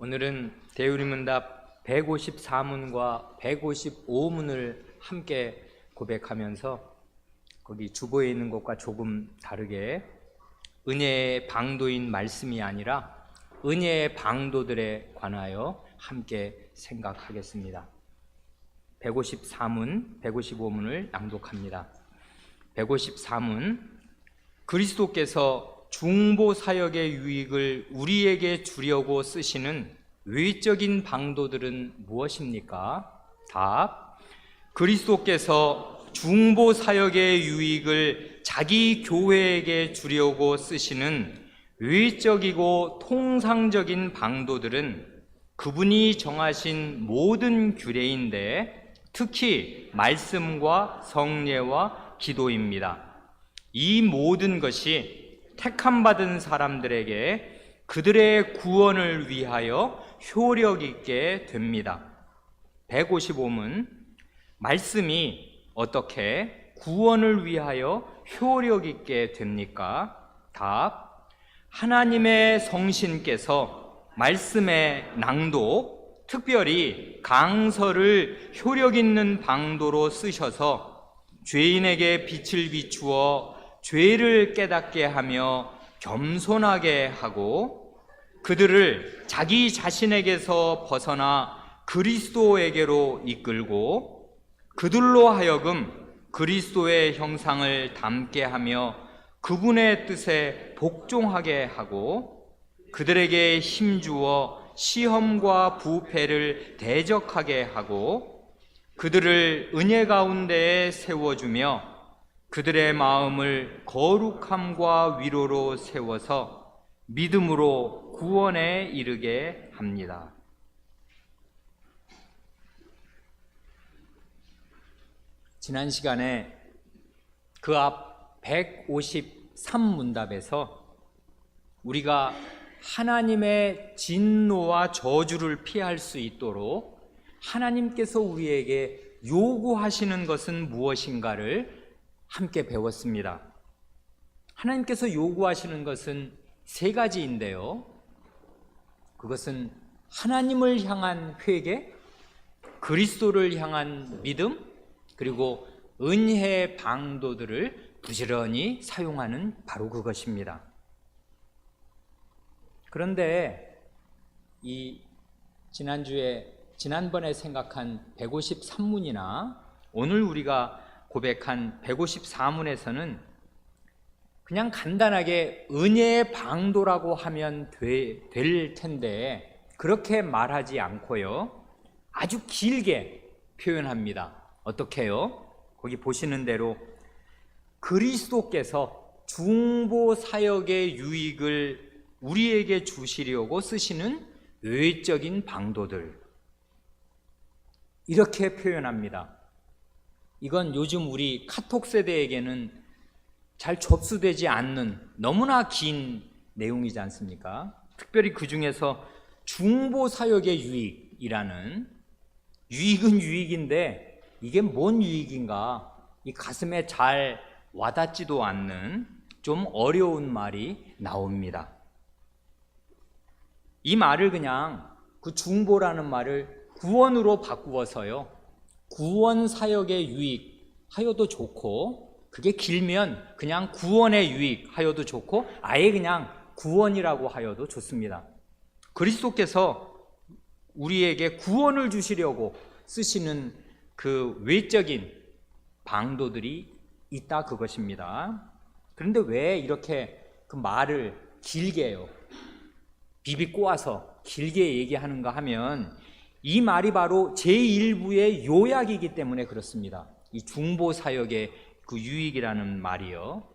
오늘은 대우리문답 154문과 155문을 함께 고백하면서 거기 주보에 있는 것과 조금 다르게 은혜의 방도인 말씀이 아니라 은혜의 방도들에 관하여 함께 생각하겠습니다. 154문, 155문을 낭독합니다. 154문, 그리스도께서 중보 사역의 유익을 우리에게 주려고 쓰시는 외적인 방도들은 무엇입니까? 답. 그리스도께서 중보 사역의 유익을 자기 교회에게 주려고 쓰시는 외적이고 통상적인 방도들은 그분이 정하신 모든 규례인데 특히 말씀과 성례와 기도입니다. 이 모든 것이 택함받은 사람들에게 그들의 구원을 위하여 효력 있게 됩니다. 155문, 말씀이 어떻게 구원을 위하여 효력 있게 됩니까? 답. 하나님의 성신께서 말씀의 낭독, 특별히 강서를 효력 있는 방도로 쓰셔서 죄인에게 빛을 비추어 죄를 깨닫게 하며 겸손하게 하고 그들을 자기 자신에게서 벗어나 그리스도에게로 이끌고 그들로 하여금 그리스도의 형상을 담게 하며 그분의 뜻에 복종하게 하고 그들에게 힘주어 시험과 부패를 대적하게 하고 그들을 은혜 가운데에 세워주며 그들의 마음을 거룩함과 위로로 세워서 믿음으로 구원에 이르게 합니다. 지난 시간에 그 앞 153문답에서 우리가 하나님의 진노와 저주를 피할 수 있도록 하나님께서 우리에게 요구하시는 것은 무엇인가를 함께 배웠습니다. 하나님께서 요구하시는 것은 세 가지인데요. 그것은 하나님을 향한 회개, 그리스도를 향한 믿음, 그리고 은혜의 방도들을 부지런히 사용하는 바로 그것입니다. 그런데 지난번에 생각한 153문이나 오늘 우리가 고백한 154문에서는 그냥 간단하게 은혜의 방도라고 하면 될 텐데 그렇게 말하지 않고요. 아주 길게 표현합니다. 어떻게요? 거기 보시는 대로 그리스도께서 중보 사역의 유익을 우리에게 주시려고 쓰시는 외적인 방도들 이렇게 표현합니다. 이건 요즘 우리 카톡 세대에게는 잘 접수되지 않는 너무나 긴 내용이지 않습니까? 특별히 그 중에서 중보 사역의 유익이라는 유익은 유익인데 이게 뭔 유익인가? 이 가슴에 잘 와닿지도 않는 좀 어려운 말이 나옵니다. 이 말을 그냥 그 중보라는 말을 구원으로 바꾸어서요. 구원 사역의 유익 하여도 좋고 그게 길면 그냥 구원의 유익 하여도 좋고 아예 그냥 구원이라고 하여도 좋습니다. 그리스도께서 우리에게 구원을 주시려고 쓰시는 그 외적인 방도들이 있다 그것입니다. 그런데 왜 이렇게 그 말을 길게 해요? 비비 꼬아서 길게 얘기하는가 하면 이 말이 바로 제1부의 요약이기 때문에 그렇습니다. 이 중보 사역의 그 유익이라는 말이요.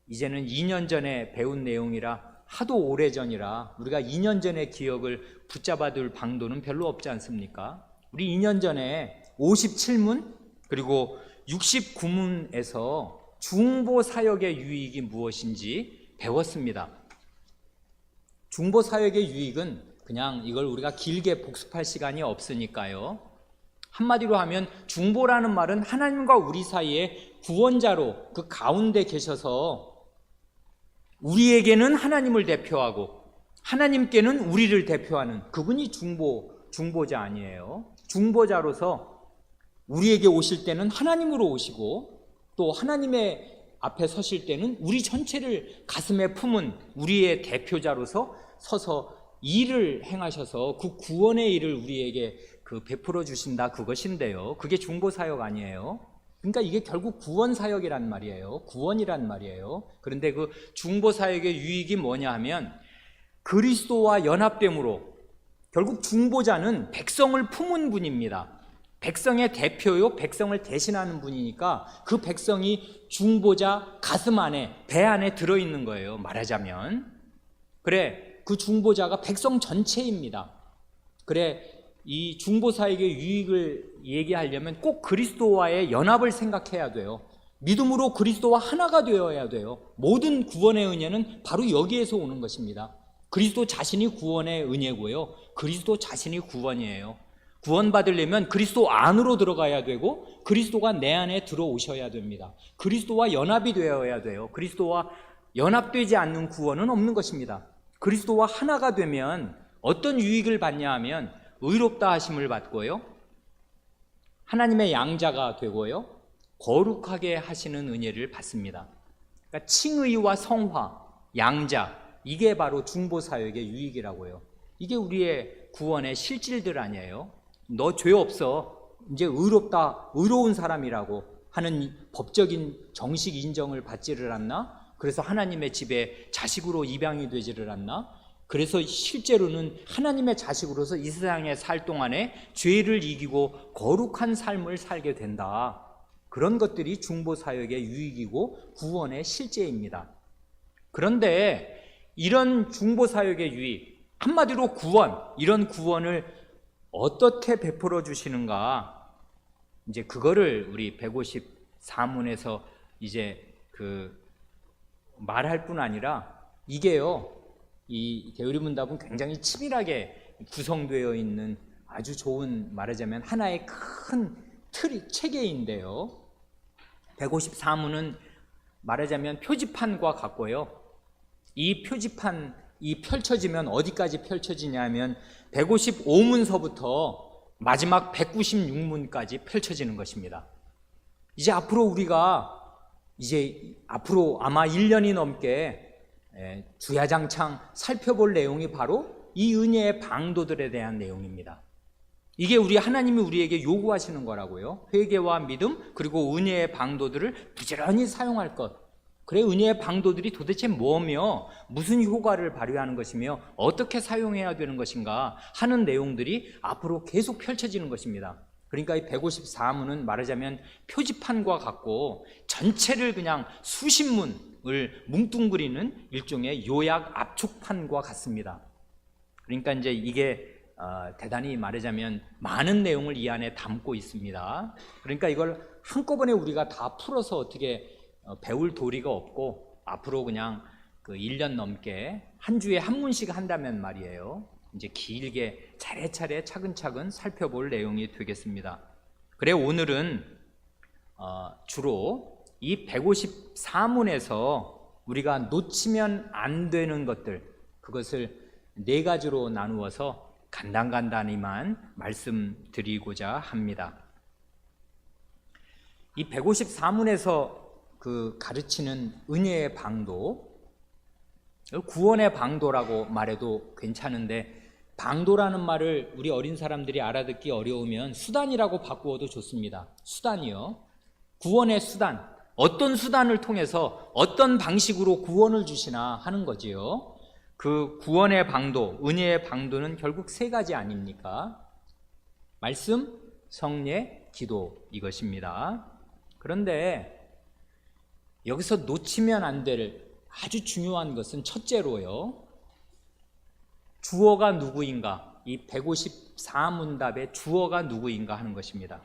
이제는 2년 전에 배운 내용이라 하도 오래전이라 우리가 2년 전의 기억을 붙잡아둘 방도는 별로 없지 않습니까? 우리 2년 전에 57문 그리고 69문에서 중보 사역의 유익이 무엇인지 배웠습니다. 중보 사역의 유익은 그냥 이걸 우리가 길게 복습할 시간이 없으니까요. 한마디로 하면 중보라는 말은 하나님과 우리 사이에 구원자로 그 가운데 계셔서 우리에게는 하나님을 대표하고 하나님께는 우리를 대표하는 그분이 중보자 아니에요. 중보자로서 우리에게 오실 때는 하나님으로 오시고, 또 하나님의 앞에 서실 때는 우리 전체를 가슴에 품은 우리의 대표자로서 서서 일을 행하셔서 그 구원의 일을 우리에게 베풀어 주신다, 그것인데요. 그게 중보사역 아니에요. 그러니까 이게 결국 구원사역이란 말이에요. 구원이란 말이에요. 그런데 그 중보사역의 유익이 뭐냐 하면, 그리스도와 연합됨으로 결국 중보자는 백성을 품은 분입니다. 백성의 대표요, 백성을 대신하는 분이니까 그 백성이 중보자 가슴 안에, 배 안에 들어있는 거예요, 말하자면. 그래, 그 중보자가 백성 전체입니다. 그래, 이 중보사역의 유익을 얘기하려면 꼭 그리스도와의 연합을 생각해야 돼요. 믿음으로 그리스도와 하나가 되어야 돼요. 모든 구원의 은혜는 바로 여기에서 오는 것입니다. 그리스도 자신이 구원의 은혜고요, 그리스도 자신이 구원이에요. 구원받으려면 그리스도 안으로 들어가야 되고, 그리스도가 내 안에 들어오셔야 됩니다. 그리스도와 연합이 되어야 돼요. 그리스도와 연합되지 않는 구원은 없는 것입니다. 그리스도와 하나가 되면 어떤 유익을 받냐 하면, 의롭다 하심을 받고요, 하나님의 양자가 되고요, 거룩하게 하시는 은혜를 받습니다. 그러니까 칭의와 성화, 양자, 이게 바로 중보사역의 유익이라고요. 이게 우리의 구원의 실질들 아니에요. 너 죄 없어, 이제 의롭다, 의로운 사람이라고 하는 법적인 정식 인정을 받지를 않나? 그래서 하나님의 집에 자식으로 입양이 되지를 않나? 그래서 실제로는 하나님의 자식으로서 이 세상에 살 동안에 죄를 이기고 거룩한 삶을 살게 된다. 그런 것들이 중보사역의 유익이고 구원의 실제입니다. 그런데 이런 중보사역의 유익, 한마디로 구원, 이런 구원을 어떻게 베풀어 주시는가? 이제 그거를 우리 154문에서 이제 말할 뿐 아니라, 이게요, 이 대우리문답은 굉장히 치밀하게 구성되어 있는 아주 좋은, 말하자면 하나의 큰 체계인데요. 154문은 말하자면 표지판과 같고요. 이 표지판이 펼쳐지면 어디까지 펼쳐지냐면 155문서부터 마지막 196문까지 펼쳐지는 것입니다. 이제 앞으로 우리가 앞으로 아마 1년이 넘게 주야장창 살펴볼 내용이 바로 이 은혜의 방도들에 대한 내용입니다. 이게 하나님이 우리에게 요구하시는 거라고요. 회개와 믿음, 그리고 은혜의 방도들을 부지런히 사용할 것. 그래, 은혜의 방도들이 도대체 뭐며 무슨 효과를 발휘하는 것이며 어떻게 사용해야 되는 것인가 하는 내용들이 앞으로 계속 펼쳐지는 것입니다. 그러니까 이 154문은 말하자면 표지판과 같고, 전체를 그냥 수십 문을 뭉뚱그리는 일종의 요약 압축판과 같습니다. 그러니까 이제 이게 대단히 말하자면 많은 내용을 이 안에 담고 있습니다. 그러니까 이걸 한꺼번에 우리가 다 풀어서 어떻게 배울 도리가 없고, 앞으로 그냥 1년 넘게 한 주에 한 문씩 한다면 말이에요, 이제 길게 차례차례 차근차근 살펴볼 내용이 되겠습니다. 그래, 오늘은 주로 이 154문에서 우리가 놓치면 안 되는 것들, 그것을 4가지로 나누어서 간단간단히만 말씀드리고자 합니다. 이 154문에서 가르치는 은혜의 방도, 구원의 방도라고 말해도 괜찮은데, 방도라는 말을 우리 어린 사람들이 알아듣기 어려우면 수단이라고 바꾸어도 좋습니다. 수단이요. 구원의 수단. 어떤 수단을 통해서 어떤 방식으로 구원을 주시나 하는 거지요. 그 구원의 방도, 은혜의 방도는 결국 3가지 아닙니까? 말씀, 성례, 기도, 이것입니다. 그런데 여기서 놓치면 안 될 아주 중요한 것은 첫째로요, 주어가 누구인가, 이 154문답의 주어가 누구인가 하는 것입니다.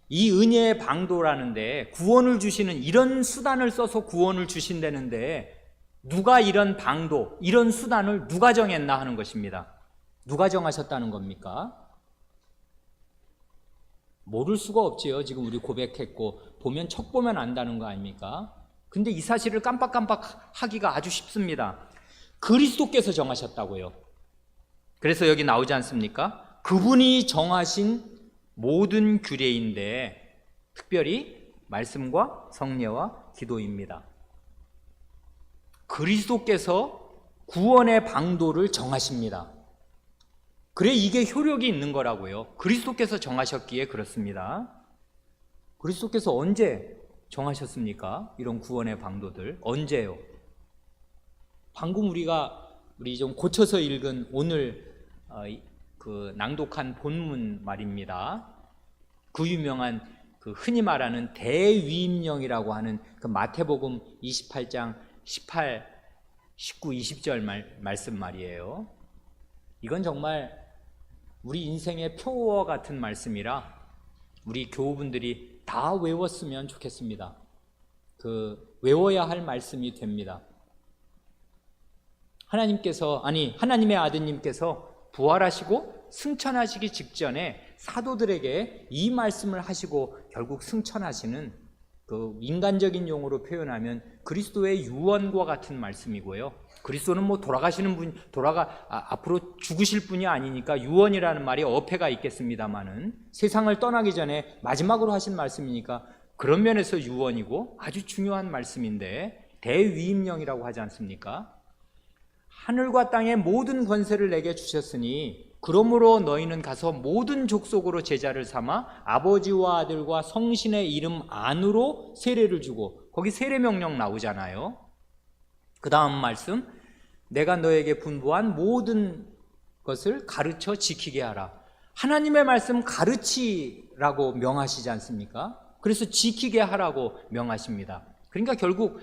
이 은혜의 방도라는데, 구원을 주시는 이런 수단을 써서 구원을 주신다는데, 누가 이런 방도, 이런 수단을 누가 정했나 하는 것입니다. 누가 정하셨다는 겁니까? 모를 수가 없지요. 지금 우리 고백했고, 보면 척 보면 안다는 거 아닙니까? 근데 이 사실을 깜빡깜빡 하기가 아주 쉽습니다. 그리스도께서 정하셨다고요. 그래서 여기 나오지 않습니까? 그분이 정하신 모든 규례인데 특별히 말씀과 성례와 기도입니다. 그리스도께서 구원의 방도를 정하십니다. 그래 이게 효력이 있는 거라고요. 그리스도께서 정하셨기에 그렇습니다. 그리스도께서 언제 정하셨습니까? 이런 구원의 방도들 언제요? 방금 우리 좀 고쳐서 읽은 오늘 그 낭독한 본문 말입니다. 그 유명한 그 흔히 말하는 대위임령이라고 하는 그 마태복음 28장 18, 19, 20절 말씀 말이에요. 이건 정말 우리 인생의 표어 같은 말씀이라 우리 교우분들이 다 외웠으면 좋겠습니다. 그 외워야 할 말씀이 됩니다. 하나님의 아드님께서 부활하시고 승천하시기 직전에 사도들에게 이 말씀을 하시고 결국 승천하시는 그 인간적인 용어로 표현하면 그리스도의 유언과 같은 말씀이고요. 그리스도는 뭐 앞으로 죽으실 분이 아니니까 유언이라는 말이 어폐가 있겠습니다만은 세상을 떠나기 전에 마지막으로 하신 말씀이니까 그런 면에서 유언이고 아주 중요한 말씀인데 대위임령이라고 하지 않습니까? 하늘과 땅의 모든 권세를 내게 주셨으니 그러므로 너희는 가서 모든 족속으로 제자를 삼아 아버지와 아들과 성신의 이름 안으로 세례를 주고 거기 세례 명령 나오잖아요. 그 다음 말씀 내가 너에게 분부한 모든 것을 가르쳐 지키게 하라. 하나님의 말씀 가르치라고 명하시지 않습니까? 그래서 지키게 하라고 명하십니다. 그러니까 결국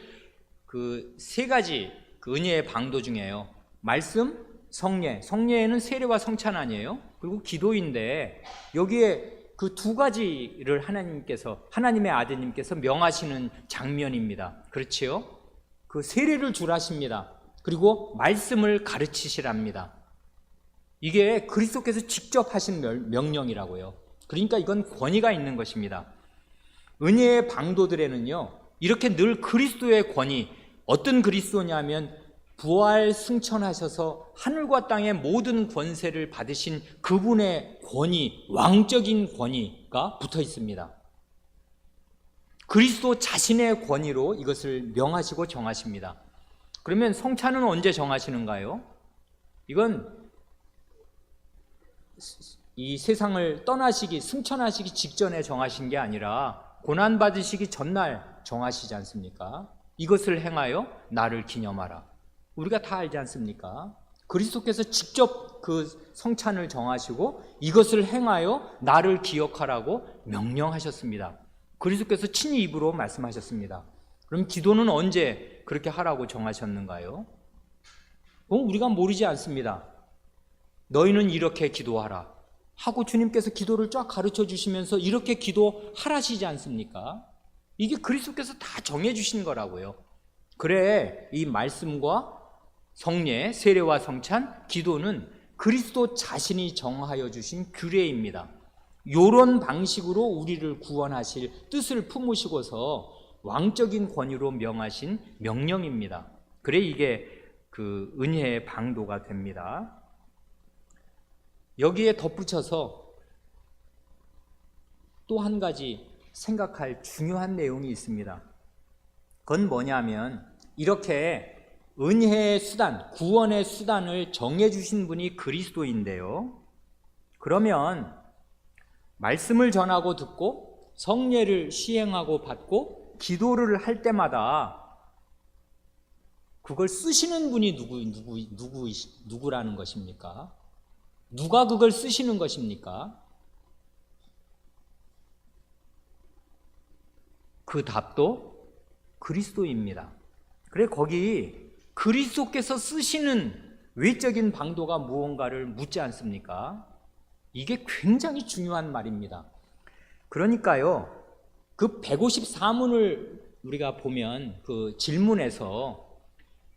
그 세 가지 그 은혜의 방도 중에요. 말씀, 성례에는 세례와 성찬 아니에요? 그리고 기도인데 여기에 그 두 가지를 하나님의 아드님께서 명하시는 장면입니다. 그렇지요? 그 세례를 주라십니다. 그리고 말씀을 가르치시랍니다. 이게 그리스도께서 직접 하신 명령이라고요. 그러니까 이건 권위가 있는 것입니다. 은혜의 방도들에는요, 이렇게 늘 그리스도의 권위, 어떤 그리스도냐면 부활 승천하셔서 하늘과 땅의 모든 권세를 받으신 그분의 권위, 왕적인 권위가 붙어 있습니다. 그리스도 자신의 권위로 이것을 명하시고 정하십니다. 그러면 성찬은 언제 정하시는가요? 이건 이 세상을 승천하시기 직전에 정하신 게 아니라 고난받으시기 전날 정하시지 않습니까? 이것을 행하여 나를 기념하라. 우리가 다 알지 않습니까? 그리스도께서 직접 그 성찬을 정하시고 이것을 행하여 나를 기억하라고 명령하셨습니다. 그리스도께서 친히 입으로 말씀하셨습니다. 그럼 기도는 언제 그렇게 하라고 정하셨는가요? 우리가 모르지 않습니다. 너희는 이렇게 기도하라 하고 주님께서 기도를 쫙 가르쳐 주시면서 이렇게 기도하라시지 않습니까? 이게 그리스도께서 다 정해 주신 거라고요. 그래 이 말씀과 성례, 세례와 성찬, 기도는 그리스도 자신이 정하여 주신 규례입니다. 이런 방식으로 우리를 구원하실 뜻을 품으시고서 왕적인 권위로 명하신 명령입니다. 그래 이게 그 은혜의 방도가 됩니다. 여기에 덧붙여서 또 한 가지 생각할 중요한 내용이 있습니다. 그건 뭐냐면 이렇게 은혜의 수단, 구원의 수단을 정해주신 분이 그리스도인데요. 그러면 말씀을 전하고 듣고 성례를 시행하고 받고 기도를 할 때마다 그걸 쓰시는 분이 누구라는 것입니까? 누가 그걸 쓰시는 것입니까? 그 답도 그리스도입니다. 그래 거기 그리스도께서 쓰시는 외적인 방도가 무언가를 묻지 않습니까? 이게 굉장히 중요한 말입니다. 그러니까요, 그 154문을 우리가 보면 그 질문에서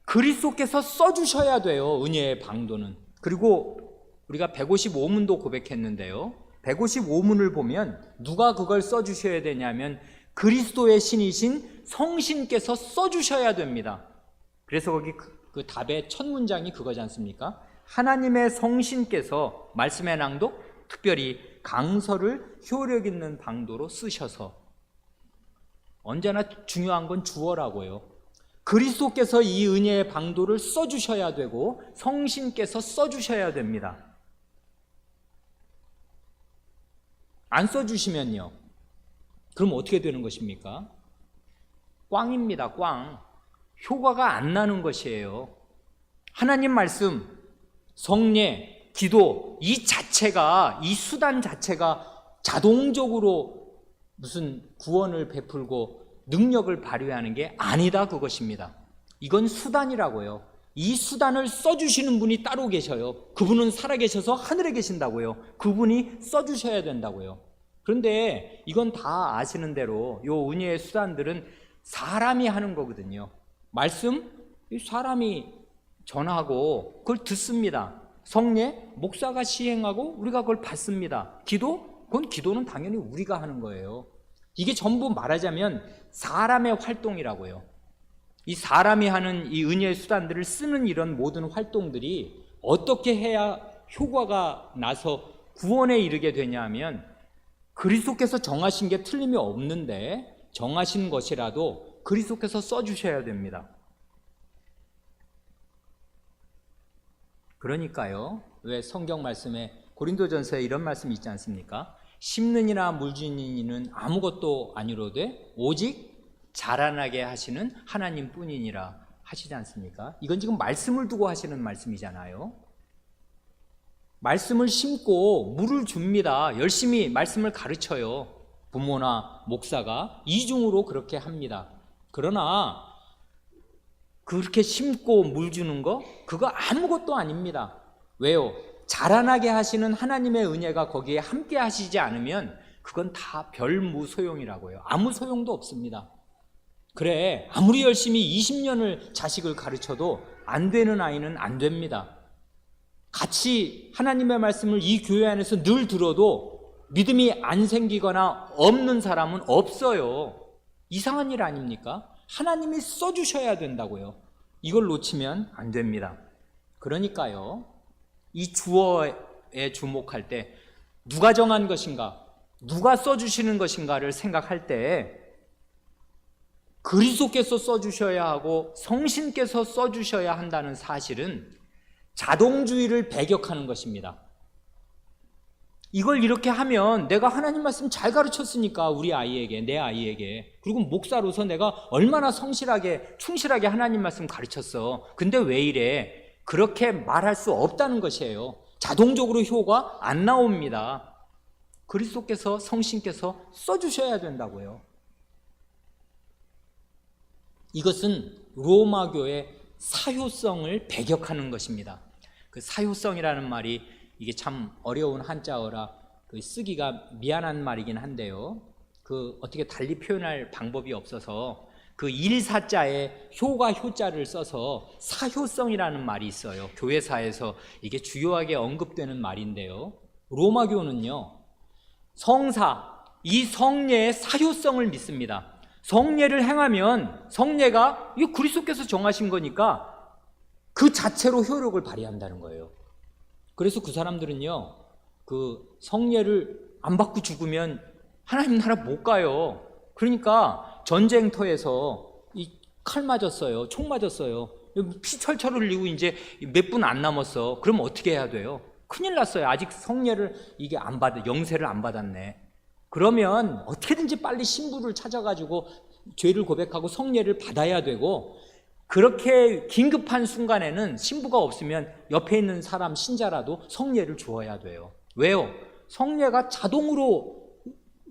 그리스도께서 써주셔야 돼요, 은혜의 방도는. 그리고 우리가 155문도 고백했는데요, 155문을 보면 누가 그걸 써주셔야 되냐면 그리스도의 신이신 성신께서 써주셔야 됩니다. 그래서 거기 그 답의 첫 문장이 그거지 않습니까? 하나님의 성신께서 말씀의 낭독, 특별히 강서를 효력 있는 방도로 쓰셔서, 언제나 중요한 건 주어라고요. 그리스도께서 이 은혜의 방도를 써주셔야 되고 성신께서 써주셔야 됩니다. 안 써주시면요, 그럼 어떻게 되는 것입니까? 꽝입니다. 꽝. 효과가 안 나는 것이에요. 하나님 말씀, 성례, 기도, 이 자체가, 이 수단 자체가 자동적으로 무슨 구원을 베풀고 능력을 발휘하는 게 아니다, 그것입니다. 이건 수단이라고요. 이 수단을 써주시는 분이 따로 계셔요. 그분은 살아계셔서 하늘에 계신다고요. 그분이 써주셔야 된다고요. 그런데 이건 다 아시는 대로 요 은혜의 수단들은 사람이 하는 거거든요. 말씀, 사람이 전하고 그걸 듣습니다. 성례, 목사가 시행하고 우리가 그걸 받습니다. 기도, 그건 기도는 당연히 우리가 하는 거예요. 이게 전부 말하자면 사람의 활동이라고요. 이 사람이 하는 이 은혜의 수단들을 쓰는 이런 모든 활동들이 어떻게 해야 효과가 나서 구원에 이르게 되냐 하면, 그리스도께서 정하신 게 틀림이 없는데 정하신 것이라도 그리스도께서 써주셔야 됩니다. 그러니까요, 왜 성경 말씀에 고린도전서에 이런 말씀이 있지 않습니까? 심는 이나 물주는 이는 아무것도 아니로되 오직 자라나게 하시는 하나님 뿐이니라 하시지 않습니까? 이건 지금 말씀을 두고 하시는 말씀이잖아요. 말씀을 심고 물을 줍니다. 열심히 말씀을 가르쳐요. 부모나 목사가 이중으로 그렇게 합니다. 그러나 그렇게 심고 물 주는 거, 그거 아무것도 아닙니다. 왜요? 자라나게 하시는 하나님의 은혜가 거기에 함께 하시지 않으면 그건 다 별무소용이라고요. 아무 소용도 없습니다. 그래, 아무리 열심히 20년을 자식을 가르쳐도 안 되는 아이는 안 됩니다. 같이 하나님의 말씀을 이 교회 안에서 늘 들어도 믿음이 안 생기거나 없는 사람은 없어요. 이상한 일 아닙니까? 하나님이 써주셔야 된다고요. 이걸 놓치면 안 됩니다. 그러니까요, 이 주어에 주목할 때 누가 정한 것인가, 누가 써주시는 것인가를 생각할 때 그리스도께서 써주셔야 하고 성신께서 써주셔야 한다는 사실은 자동주의를 배격하는 것입니다. 이걸 이렇게 하면 내가 하나님 말씀 잘 가르쳤으니까 우리 아이에게, 내 아이에게, 그리고 목사로서 내가 얼마나 성실하게 충실하게 하나님 말씀 가르쳤어. 근데 왜 이래? 그렇게 말할 수 없다는 것이에요. 자동적으로 효과 안 나옵니다. 그리스도께서 성신께서 써주셔야 된다고요. 이것은 로마교의 사효성을 배격하는 것입니다. 그 사효성이라는 말이 이게 참 어려운 한자어라 쓰기가 미안한 말이긴 한데요, 어떻게 달리 표현할 방법이 없어서 그 일사자에 효가 효자를 써서 사효성이라는 말이 있어요. 교회사에서 이게 주요하게 언급되는 말인데요, 로마교는요, 성사, 이 성례의 사효성을 믿습니다. 성례를 행하면 성례가 이 그리스도께서 정하신 거니까 그 자체로 효력을 발휘한다는 거예요. 그래서 그 사람들은요, 그 성례를 안 받고 죽으면 하나님 나라 못 가요. 그러니까 전쟁터에서 이 칼 맞았어요, 총 맞았어요, 피 철철 흘리고 이제 몇 분 안 남았어. 그럼 어떻게 해야 돼요? 큰일 났어요. 아직 성례를 이게 안 받아, 영세를 안 받았네. 그러면 어떻게든지 빨리 신부를 찾아가지고 죄를 고백하고 성례를 받아야 되고, 그렇게 긴급한 순간에는 신부가 없으면 옆에 있는 사람 신자라도 성례를 주어야 돼요. 왜요? 성례가 자동으로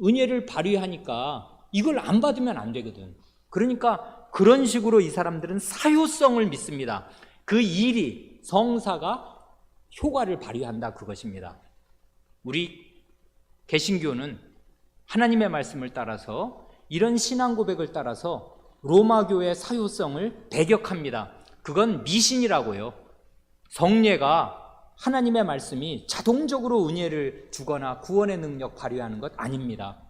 은혜를 발휘하니까 이걸 안 받으면 안 되거든. 그러니까 그런 식으로 이 사람들은 사효성을 믿습니다. 그 일이, 성사가 효과를 발휘한다, 그것입니다. 우리 개신교는 하나님의 말씀을 따라서, 이런 신앙 고백을 따라서 로마교의 사효성을 배격합니다. 그건 미신이라고요. 성례가, 하나님의 말씀이 자동적으로 은혜를 주거나 구원의 능력 발휘하는 것 아닙니다.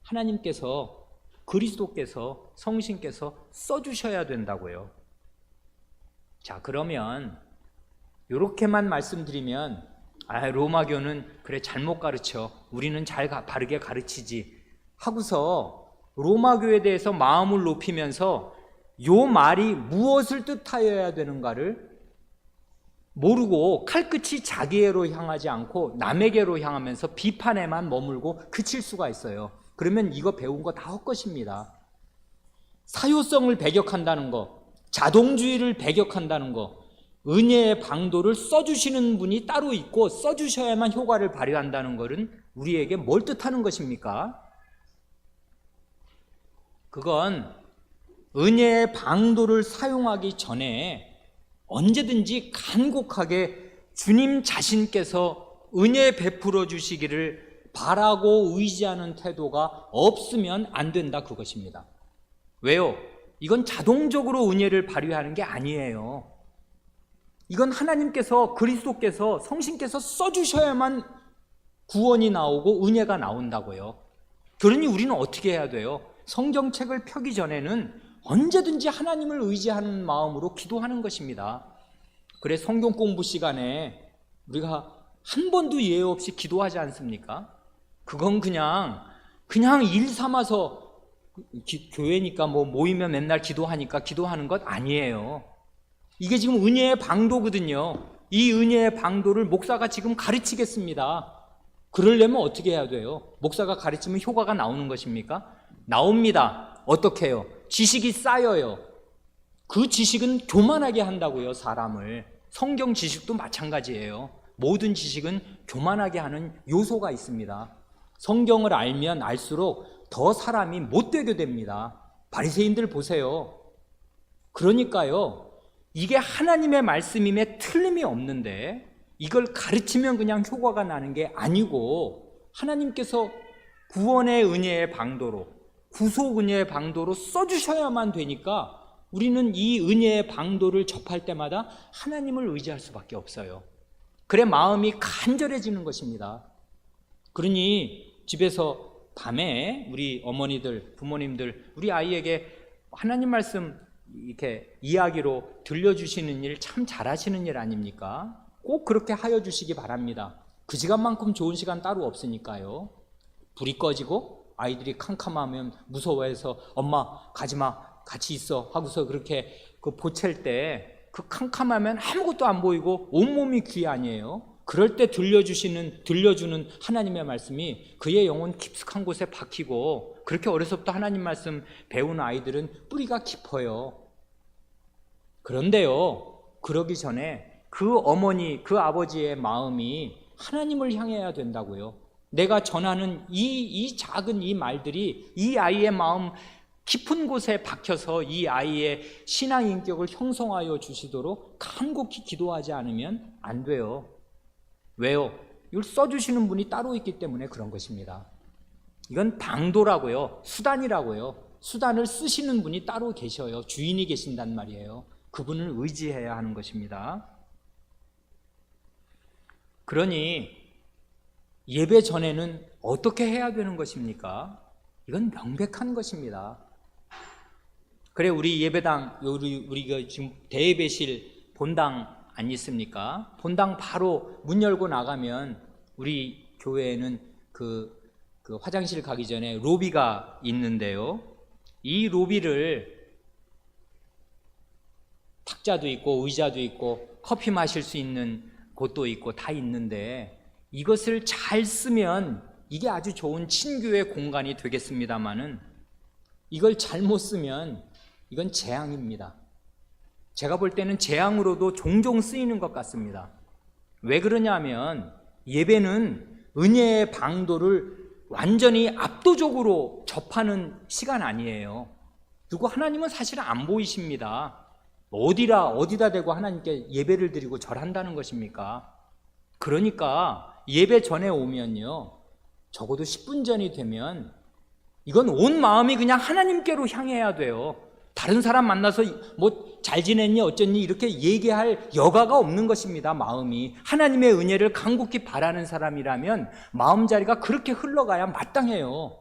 하나님께서, 그리스도께서, 성신께서 써주셔야 된다고요. 자, 그러면 이렇게만 말씀드리면 로마교는 그래 잘못 가르쳐, 우리는 바르게 가르치지 하고서 로마교에 대해서 마음을 높이면서 요 말이 무엇을 뜻하여야 되는가를 모르고 칼끝이 자기애로 향하지 않고 남에게로 향하면서 비판에만 머물고 그칠 수가 있어요. 그러면 이거 배운 거 다 헛것입니다. 사효성을 배격한다는 거, 자동주의를 배격한다는 거, 은혜의 방도를 써주시는 분이 따로 있고 써주셔야만 효과를 발휘한다는 것은 우리에게 뭘 뜻하는 것입니까? 그건 은혜의 방도를 사용하기 전에 언제든지 간곡하게 주님 자신께서 은혜 베풀어 주시기를 바라고 의지하는 태도가 없으면 안 된다, 그것입니다. 왜요? 이건 자동적으로 은혜를 발휘하는 게 아니에요. 이건 하나님께서, 그리스도께서, 성신께서 써주셔야만 구원이 나오고 은혜가 나온다고요. 그러니 우리는 어떻게 해야 돼요? 성경책을 펴기 전에는 언제든지 하나님을 의지하는 마음으로 기도하는 것입니다. 그래, 성경 공부 시간에 우리가 한 번도 예외 없이 기도하지 않습니까? 그건 그냥 일 삼아서 교회니까 뭐 모이면 맨날 기도하니까 기도하는 것 아니에요. 이게 지금 은혜의 방도거든요. 이 은혜의 방도를 목사가 지금 가르치겠습니다. 그러려면 어떻게 해야 돼요? 목사가 가르치면 효과가 나오는 것입니까? 나옵니다. 어떻게 해요? 지식이 쌓여요. 그 지식은 교만하게 한다고요, 사람을. 성경 지식도 마찬가지예요. 모든 지식은 교만하게 하는 요소가 있습니다. 성경을 알면 알수록 더 사람이 못되게 됩니다. 바리새인들 보세요. 그러니까요, 이게 하나님의 말씀임에 틀림이 없는데 이걸 가르치면 그냥 효과가 나는 게 아니고 하나님께서 구원의 은혜의 방도로, 구속 은혜의 방도로 써주셔야만 되니까 우리는 이 은혜의 방도를 접할 때마다 하나님을 의지할 수밖에 없어요. 그래 마음이 간절해지는 것입니다. 그러니 집에서 밤에 우리 어머니들, 부모님들 우리 아이에게 하나님 말씀 이렇게 이야기로 들려주시는 일 참 잘하시는 일 아닙니까? 꼭 그렇게 하여 주시기 바랍니다. 그 시간만큼 좋은 시간 따로 없으니까요. 불이 꺼지고 아이들이 캄캄하면 무서워해서 엄마 가지마 같이 있어 하고서 그렇게 그 보챌 때 그 캄캄하면 아무것도 안 보이고 온몸이 귀 아니에요. 그럴 때 들려주는 하나님의 말씀이 그의 영혼 깊숙한 곳에 박히고, 그렇게 어려서부터 하나님 말씀 배운 아이들은 뿌리가 깊어요. 그런데요, 그러기 전에 그 어머니, 그 아버지의 마음이 하나님을 향해야 된다고요. 내가 전하는 이 작은 이 말들이 이 아이의 마음 깊은 곳에 박혀서 이 아이의 신앙 인격을 형성하여 주시도록 간곡히 기도하지 않으면 안 돼요. 왜요? 이걸 써주시는 분이 따로 있기 때문에 그런 것입니다. 이건 방도라고요. 수단이라고요. 수단을 쓰시는 분이 따로 계셔요. 주인이 계신단 말이에요. 그분을 의지해야 하는 것입니다. 그러니 예배 전에는 어떻게 해야 되는 것입니까? 이건 명백한 것입니다. 그래, 우리 예배당, 우리가 지금 대예배실 본당 안 있습니까? 본당 바로 문 열고 나가면 우리 교회에는 그 화장실 가기 전에 로비가 있는데요. 이 로비를 탁자도 있고 의자도 있고 커피 마실 수 있는 곳도 있고 다 있는데, 이것을 잘 쓰면 이게 아주 좋은 친교의 공간이 되겠습니다마는 이걸 잘못 쓰면 이건 재앙입니다. 제가 볼 때는 재앙으로도 종종 쓰이는 것 같습니다. 왜 그러냐면 예배는 은혜의 방도를 완전히 압도적으로 접하는 시간 아니에요. 그리고 하나님은 사실 안 보이십니다. 어디다 대고 하나님께 예배를 드리고 절한다는 것입니까? 그러니까 예배 전에 오면요, 적어도 10분 전이 되면 이건 온 마음이 그냥 하나님께로 향해야 돼요. 다른 사람 만나서 뭐 잘 지냈니 어쩌니 이렇게 얘기할 여가가 없는 것입니다. 마음이 하나님의 은혜를 간곡히 바라는 사람이라면 마음자리가 그렇게 흘러가야 마땅해요.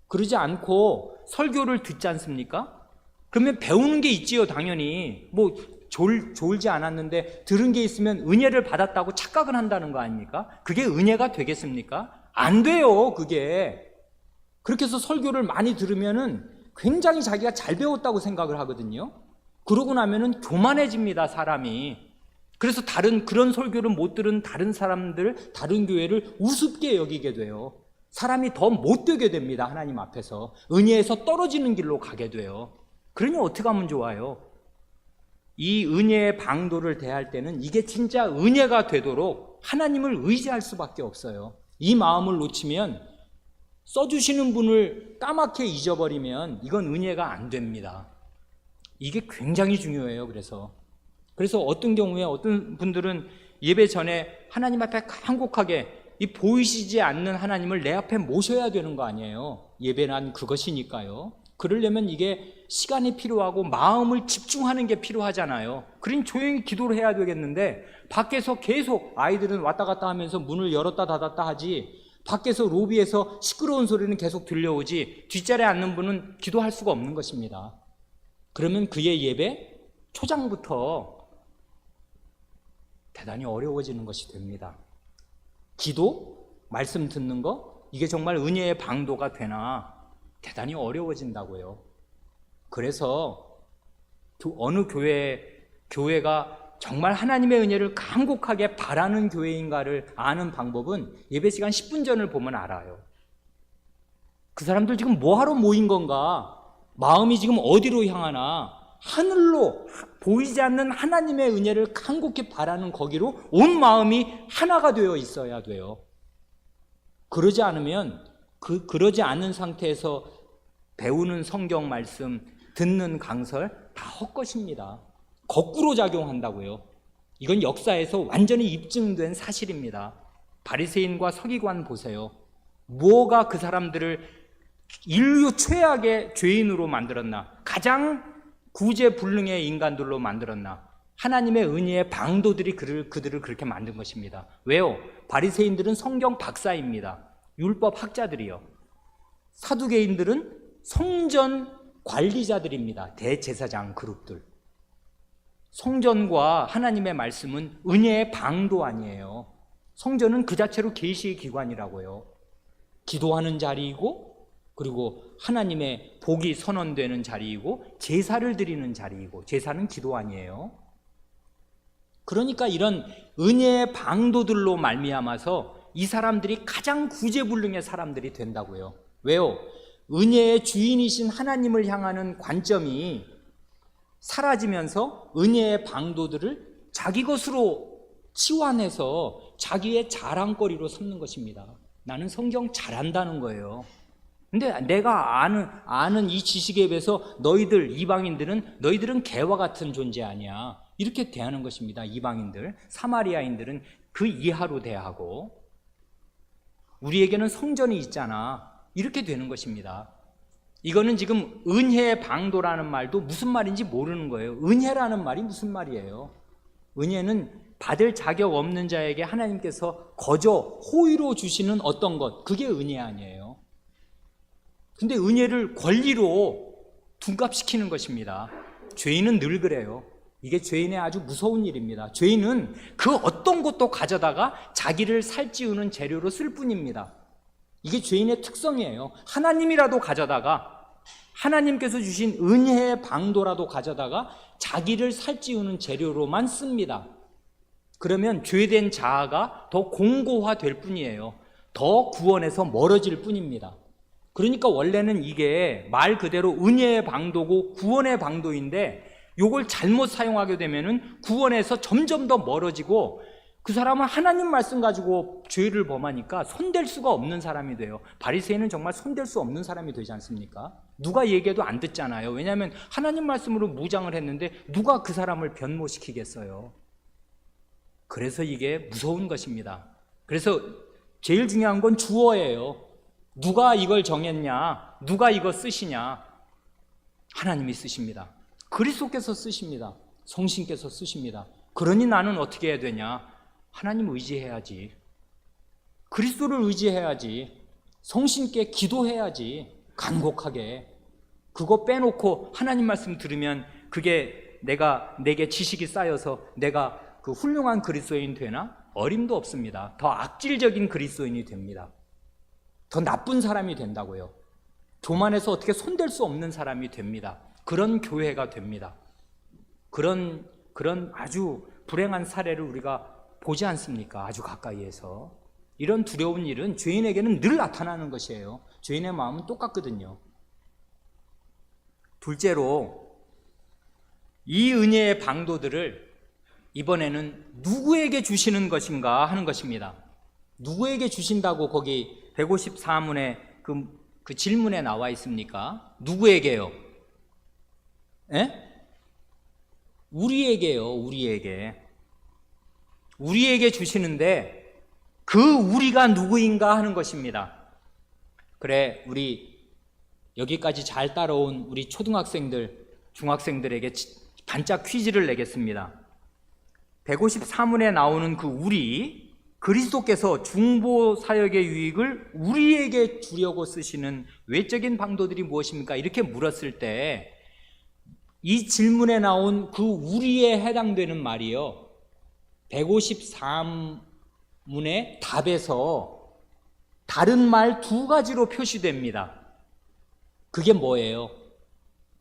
그러지 않고 설교를 듣지 않습니까? 그러면 배우는 게 있지요. 당연히 뭐 졸지 않았는데 들은 게 있으면 은혜를 받았다고 착각을 한다는 거 아닙니까? 그게 은혜가 되겠습니까? 안 돼요, 그게. 그렇게 해서 설교를 많이 들으면은 굉장히 자기가 잘 배웠다고 생각을 하거든요. 그러고 나면은 교만해집니다, 사람이. 그래서 그런 설교를 못 들은 다른 사람들, 다른 교회를 우습게 여기게 돼요. 사람이 더 못되게 됩니다, 하나님 앞에서. 은혜에서 떨어지는 길로 가게 돼요. 그러니 어떻게 하면 좋아요? 이 은혜의 방도를 대할 때는 이게 진짜 은혜가 되도록 하나님을 의지할 수밖에 없어요. 이 마음을 놓치면, 써주시는 분을 까맣게 잊어버리면 이건 은혜가 안 됩니다. 이게 굉장히 중요해요. 그래서 어떤 경우에 어떤 분들은 예배 전에 하나님 앞에 간곡하게 이 보이시지 않는 하나님을 내 앞에 모셔야 되는 거 아니에요. 예배란 그것이니까요. 그러려면 이게 시간이 필요하고 마음을 집중하는 게 필요하잖아요. 그러니 조용히 기도를 해야 되겠는데 밖에서 계속 아이들은 왔다 갔다 하면서 문을 열었다 닫았다 하지, 밖에서 로비에서 시끄러운 소리는 계속 들려오지 뒷자리에 앉는 분은 기도할 수가 없는 것입니다. 그러면 그의 예배 초장부터 대단히 어려워지는 것이 됩니다. 기도, 말씀 듣는 거, 이게 정말 은혜의 방도가 되나 대단히 어려워진다고요. 그래서 어느 교회가 정말 하나님의 은혜를 간곡하게 바라는 교회인가를 아는 방법은 예배 시간 10분 전을 보면 알아요. 그 사람들 지금 뭐하러 모인 건가? 마음이 지금 어디로 향하나? 하늘로, 보이지 않는 하나님의 은혜를 간곡히 바라는 거기로 온 마음이 하나가 되어 있어야 돼요. 그러지 않은 상태에서 배우는 성경 말씀, 듣는 강설 다 헛것입니다. 거꾸로 작용한다고요. 이건 역사에서 완전히 입증된 사실입니다. 바리새인과 서기관 보세요. 뭐가 그 사람들을 인류 최악의 죄인으로 만들었나? 가장 구제불능의 인간들로 만들었나? 하나님의 은혜의 방도들이 그들을 그렇게 만든 것입니다. 왜요? 바리새인들은 성경 박사입니다. 율법 학자들이요. 사두개인들은 성전 관리자들입니다. 대제사장 그룹들. 성전과 하나님의 말씀은 은혜의 방도 아니에요. 성전은 그 자체로 계시의 기관이라고요. 기도하는 자리이고, 그리고 하나님의 복이 선언되는 자리이고, 제사를 드리는 자리이고, 제사는 기도 아니에요. 그러니까 이런 은혜의 방도들로 말미암아서 이 사람들이 가장 구제불능의 사람들이 된다고요. 왜요? 은혜의 주인이신 하나님을 향하는 관점이 사라지면서 은혜의 방도들을 자기 것으로 치환해서 자기의 자랑거리로 삼는 것입니다. 나는 성경 잘한다는 거예요. 근데 내가 아는 이 지식에 비해서 너희들은 개와 같은 존재 아니야. 이렇게 대하는 것입니다. 이방인들, 사마리아인들은 그 이하로 대하고, 우리에게는 성전이 있잖아. 이렇게 되는 것입니다. 이거는 지금 은혜의 방도라는 말도 무슨 말인지 모르는 거예요. 은혜라는 말이 무슨 말이에요? 은혜는 받을 자격 없는 자에게 하나님께서 거저 호의로 주시는 어떤 것, 그게 은혜 아니에요. 근데 은혜를 권리로 둔갑시키는 것입니다. 죄인은 늘 그래요. 이게 죄인의 아주 무서운 일입니다. 죄인은 그 어떤 것도 가져다가 자기를 살찌우는 재료로 쓸 뿐입니다. 이게 죄인의 특성이에요. 하나님이라도 가져다가, 하나님께서 주신 은혜의 방도라도 가져다가 자기를 살찌우는 재료로만 씁니다. 그러면 죄된 자아가 더 공고화될 뿐이에요. 더 구원에서 멀어질 뿐입니다. 그러니까 원래는 이게 말 그대로 은혜의 방도고 구원의 방도인데, 이걸 잘못 사용하게 되면은 구원에서 점점 더 멀어지고, 그 사람은 하나님 말씀 가지고 죄를 범하니까 손댈 수가 없는 사람이 돼요. 바리새인은 정말 손댈 수 없는 사람이 되지 않습니까? 누가 얘기해도 안 듣잖아요. 왜냐하면 하나님 말씀으로 무장을 했는데 누가 그 사람을 변모시키겠어요? 그래서 이게 무서운 것입니다. 그래서 제일 중요한 건 주어예요. 누가 이걸 정했냐? 누가 이거 쓰시냐? 하나님이 쓰십니다. 그리스도께서 쓰십니다. 성신께서 쓰십니다. 그러니 나는 어떻게 해야 되냐? 하나님 의지해야지. 그리스도를 의지해야지. 성신께 기도해야지. 간곡하게. 그거 빼놓고 하나님 말씀 들으면 그게 내게 지식이 쌓여서 내가 그 훌륭한 그리스도인 되나? 어림도 없습니다. 더 악질적인 그리스도인이 됩니다. 더 나쁜 사람이 된다고요. 교만해서 어떻게 손댈 수 없는 사람이 됩니다. 그런 교회가 됩니다. 그런 아주 불행한 사례를 우리가 보지 않습니까? 아주 가까이에서. 이런 두려운 일은 죄인에게는 늘 나타나는 것이에요. 죄인의 마음은 똑같거든요. 둘째로, 이 은혜의 방도들을 이번에는 누구에게 주시는 것인가 하는 것입니다. 누구에게 주신다고 거기 154문에 그 질문에 나와 있습니까? 누구에게요? 에? 우리에게요. 우리에게 주시는데 그 우리가 누구인가 하는 것입니다. 그래, 우리 여기까지 잘 따라온 우리 초등학생들, 중학생들에게 반짝 퀴즈를 내겠습니다. 154문에 나오는 그 우리, 그리스도께서 중보 사역의 유익을 우리에게 주려고 쓰시는 외적인 방도들이 무엇입니까? 이렇게 물었을 때 이 질문에 나온 그 우리에 해당되는 말이요, 153문의 답에서 다른 말 두 가지로 표시됩니다. 그게 뭐예요?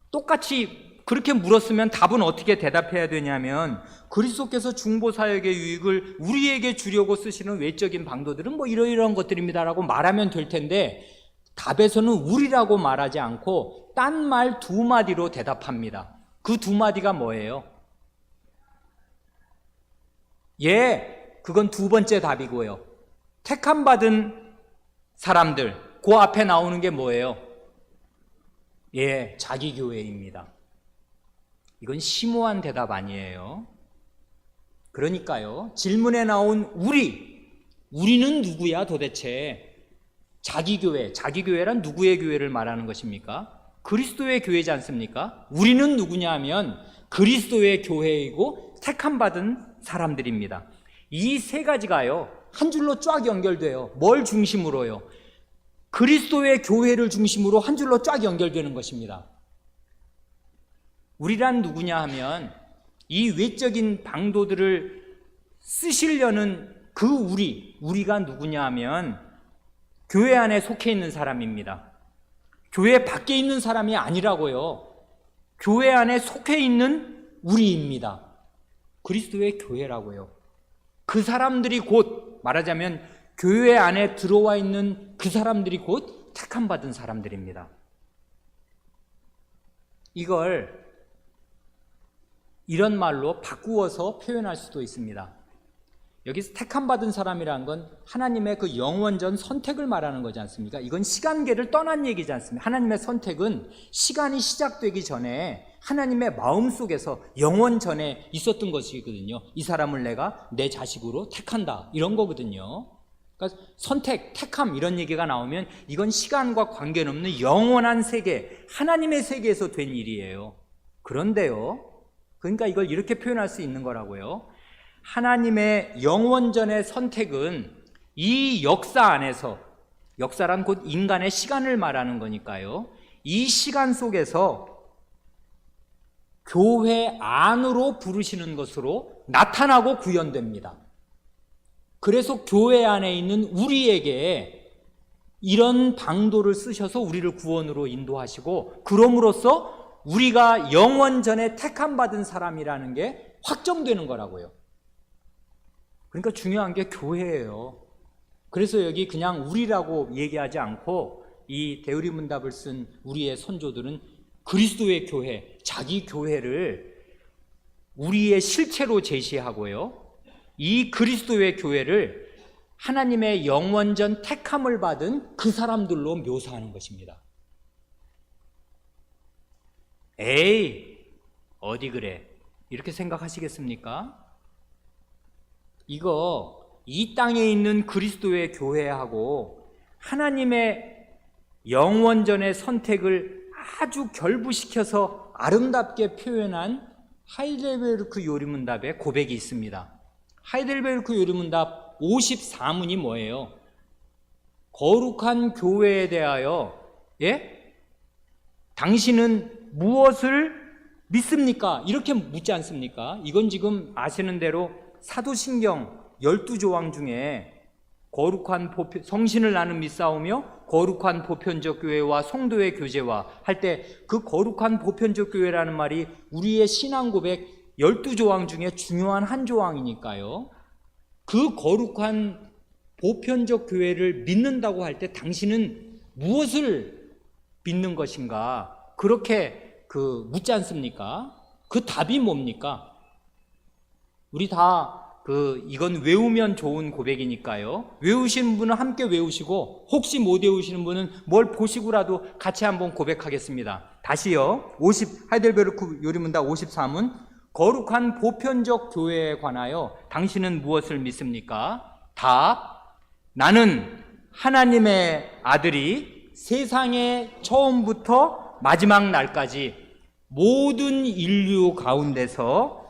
똑같이 그렇게 물었으면 답은 어떻게 대답해야 되냐면, 그리스도께서 중보 사역의 유익을 우리에게 주려고 쓰시는 외적인 방도들은 뭐 이러이러한 것들입니다라고 말하면 될 텐데, 답에서는 우리라고 말하지 않고 딴 말 두 마디로 대답합니다. 그 두 마디가 뭐예요? 그건 두 번째 답이고요. 택함 받은 사람들, 그 앞에 나오는 게 뭐예요? 자기 교회입니다. 이건 심오한 대답 아니에요. 그러니까요, 질문에 나온 우리는 누구야 도대체? 자기 교회란 누구의 교회를 말하는 것입니까? 그리스도의 교회지 않습니까? 우리는 누구냐 하면 그리스도의 교회이고 택함 받은 사람들입니다. 이 세 가지가요, 한 줄로 쫙 연결돼요. 뭘 중심으로요? 그리스도의 교회를 중심으로 한 줄로 쫙 연결되는 것입니다. 우리란 누구냐 하면 이 외적인 방도들을 쓰시려는 그 우리가 누구냐 하면 교회 안에 속해 있는 사람입니다. 교회 밖에 있는 사람이 아니라고요. 교회 안에 속해 있는 우리입니다. 그리스도의 교회라고요. 그 사람들이 곧, 말하자면 교회 안에 들어와 있는 그 사람들이 곧 택함 받은 사람들입니다. 이걸 이런 말로 바꾸어서 표현할 수도 있습니다. 여기서 택함 받은 사람이라는 건 하나님의 그 영원전 선택을 말하는 거지 않습니까? 이건 시간계를 떠난 얘기지 않습니까? 하나님의 선택은 시간이 시작되기 전에 하나님의 마음속에서 영원 전에 있었던 것이거든요. 이 사람을 내가 내 자식으로 택한다, 이런 거거든요. 그러니까 선택, 택함 이런 얘기가 나오면 이건 시간과 관계없는 영원한 세계, 하나님의 세계에서 된 일이에요. 그런데요, 그러니까 이걸 이렇게 표현할 수 있는 거라고요. 하나님의 영원전의 선택은 이 역사 안에서, 역사란 곧 인간의 시간을 말하는 거니까요, 이 시간 속에서 교회 안으로 부르시는 것으로 나타나고 구현됩니다. 그래서 교회 안에 있는 우리에게 이런 방도를 쓰셔서 우리를 구원으로 인도하시고, 그럼으로써 우리가 영원전에 택함받은 사람이라는 게 확정되는 거라고요. 그러니까 중요한 게 교회예요. 그래서 여기 그냥 우리라고 얘기하지 않고 이 대우리문답을 쓴 우리의 선조들은 그리스도의 교회, 자기 교회를 우리의 실체로 제시하고요, 이 그리스도의 교회를 하나님의 영원전 택함을 받은 그 사람들로 묘사하는 것입니다. 에이, 어디 그래? 이렇게 생각하시겠습니까? 이거 이 땅에 있는 그리스도의 교회하고 하나님의 영원전의 선택을 아주 결부시켜서 아름답게 표현한 하이델베르크 요리문답의 고백이 있습니다. 하이델베르크 요리문답 54문이 뭐예요? 거룩한 교회에 대하여 당신은 무엇을 믿습니까? 이렇게 묻지 않습니까? 이건 지금 아시는 대로 사도신경 12조항 중에 거룩한 성신을 나는 믿사오며 거룩한 보편적 교회와 성도의 교제와 할 때 그 거룩한 보편적 교회라는 말이 우리의 신앙 고백 12조항 중에 중요한 한 조항이니까요. 그 거룩한 보편적 교회를 믿는다고 할 때 당신은 무엇을 믿는 것인가? 그렇게 묻지 않습니까? 그 답이 뭡니까? 우리 다 이건 외우면 좋은 고백이니까요. 외우시는 분은 함께 외우시고 혹시 못 외우시는 분은 뭘 보시고라도 같이 한번 고백하겠습니다. 다시요. 하이델베르크 요리문답 53은 거룩한 보편적 교회에 관하여 당신은 무엇을 믿습니까? 답. 나는 하나님의 아들이 세상의 처음부터 마지막 날까지 모든 인류 가운데서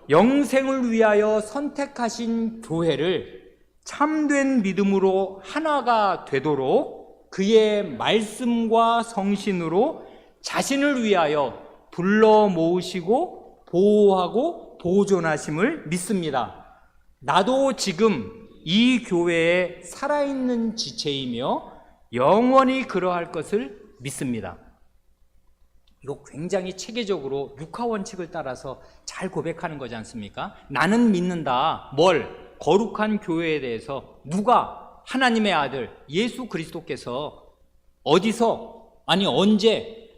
영생을 위하여 선택하신 교회를 참된 믿음으로 하나가 되도록 그의 말씀과 성신으로 자신을 위하여 불러 모으시고 보호하고 보존하심을 믿습니다. 나도 지금 이 교회에 살아있는 지체이며 영원히 그러할 것을 믿습니다. 이거 굉장히 체계적으로 육하 원칙을 따라서 잘 고백하는 거지 않습니까? 나는 믿는다. 뭘? 거룩한 교회에 대해서. 누가? 하나님의 아들 예수 그리스도께서 어디서, 아니 언제,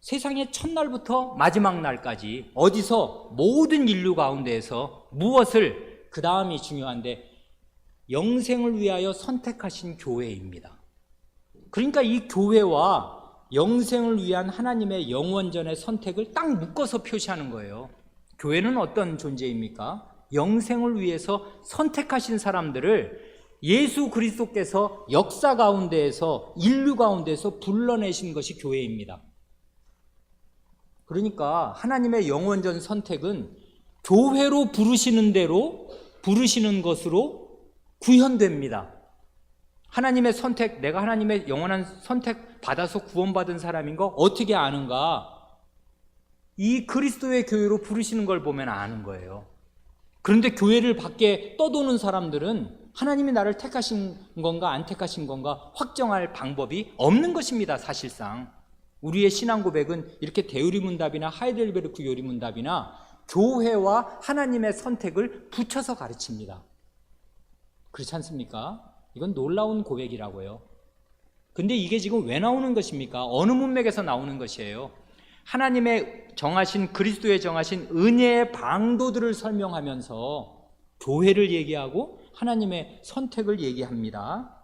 세상의 첫날부터 마지막 날까지 어디서 모든 인류 가운데에서 무엇을, 그 다음이 중요한데 영생을 위하여 선택하신 교회입니다. 그러니까 이 교회와 영생을 위한 하나님의 영원전의 선택을 딱 묶어서 표시하는 거예요. 교회는 어떤 존재입니까? 영생을 위해서 선택하신 사람들을 예수 그리스도께서 역사 가운데에서, 인류 가운데에서 불러내신 것이 교회입니다. 그러니까 하나님의 영원전 선택은 교회로 부르시는 대로 부르시는 것으로 구현됩니다. 하나님의 선택, 내가 하나님의 영원한 선택 받아서 구원받은 사람인 거 어떻게 아는가? 이 그리스도의 교회로 부르시는 걸 보면 아는 거예요. 그런데 교회를 밖에 떠도는 사람들은 하나님이 나를 택하신 건가 안 택하신 건가 확정할 방법이 없는 것입니다. 사실상 우리의 신앙 고백은 이렇게 대요리문답이나 하이델베르크 요리문답이나 교회와 하나님의 선택을 붙여서 가르칩니다. 그렇지 않습니까? 이건 놀라운 고백이라고요. 근데 이게 지금 왜 나오는 것입니까? 어느 문맥에서 나오는 것이에요? 하나님의 정하신, 그리스도의 정하신 은혜의 방도들을 설명하면서 교회를 얘기하고 하나님의 선택을 얘기합니다.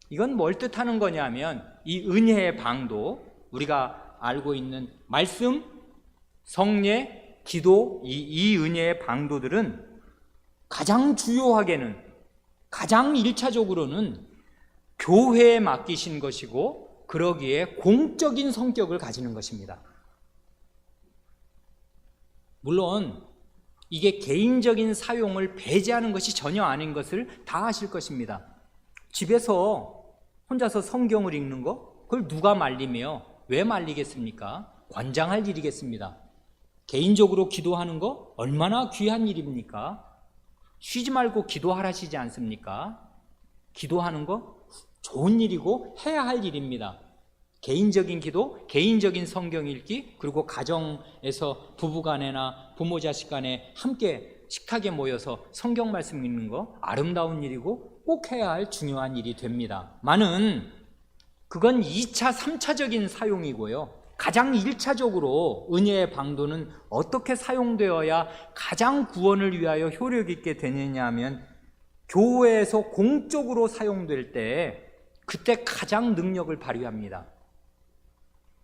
이건 뭘 뜻하는 거냐면 이 은혜의 방도, 우리가 알고 있는 말씀, 성례, 기도, 이 은혜의 방도들은 가장 주요하게는, 가장 1차적으로는 교회에 맡기신 것이고 그러기에 공적인 성격을 가지는 것입니다. 물론 이게 개인적인 사용을 배제하는 것이 전혀 아닌 것을 다 아실 것입니다. 집에서 혼자서 성경을 읽는 거, 그걸 누가 말리며 왜 말리겠습니까? 관장할 일이겠습니다. 개인적으로 기도하는 거 얼마나 귀한 일입니까? 쉬지 말고 기도하라시지 않습니까? 기도하는 거 좋은 일이고 해야 할 일입니다. 개인적인 기도, 개인적인 성경 읽기, 그리고 가정에서 부부간에나 부모 자식 간에 함께 식탁에 모여서 성경 말씀 읽는 거 아름다운 일이고 꼭 해야 할 중요한 일이 됩니다. 많은 그건 2차, 3차적인 사용이고요. 가장 1차적으로 은혜의 방도는 어떻게 사용되어야 가장 구원을 위하여 효력 있게 되느냐 하면 교회에서 공적으로 사용될 때 그때 가장 능력을 발휘합니다.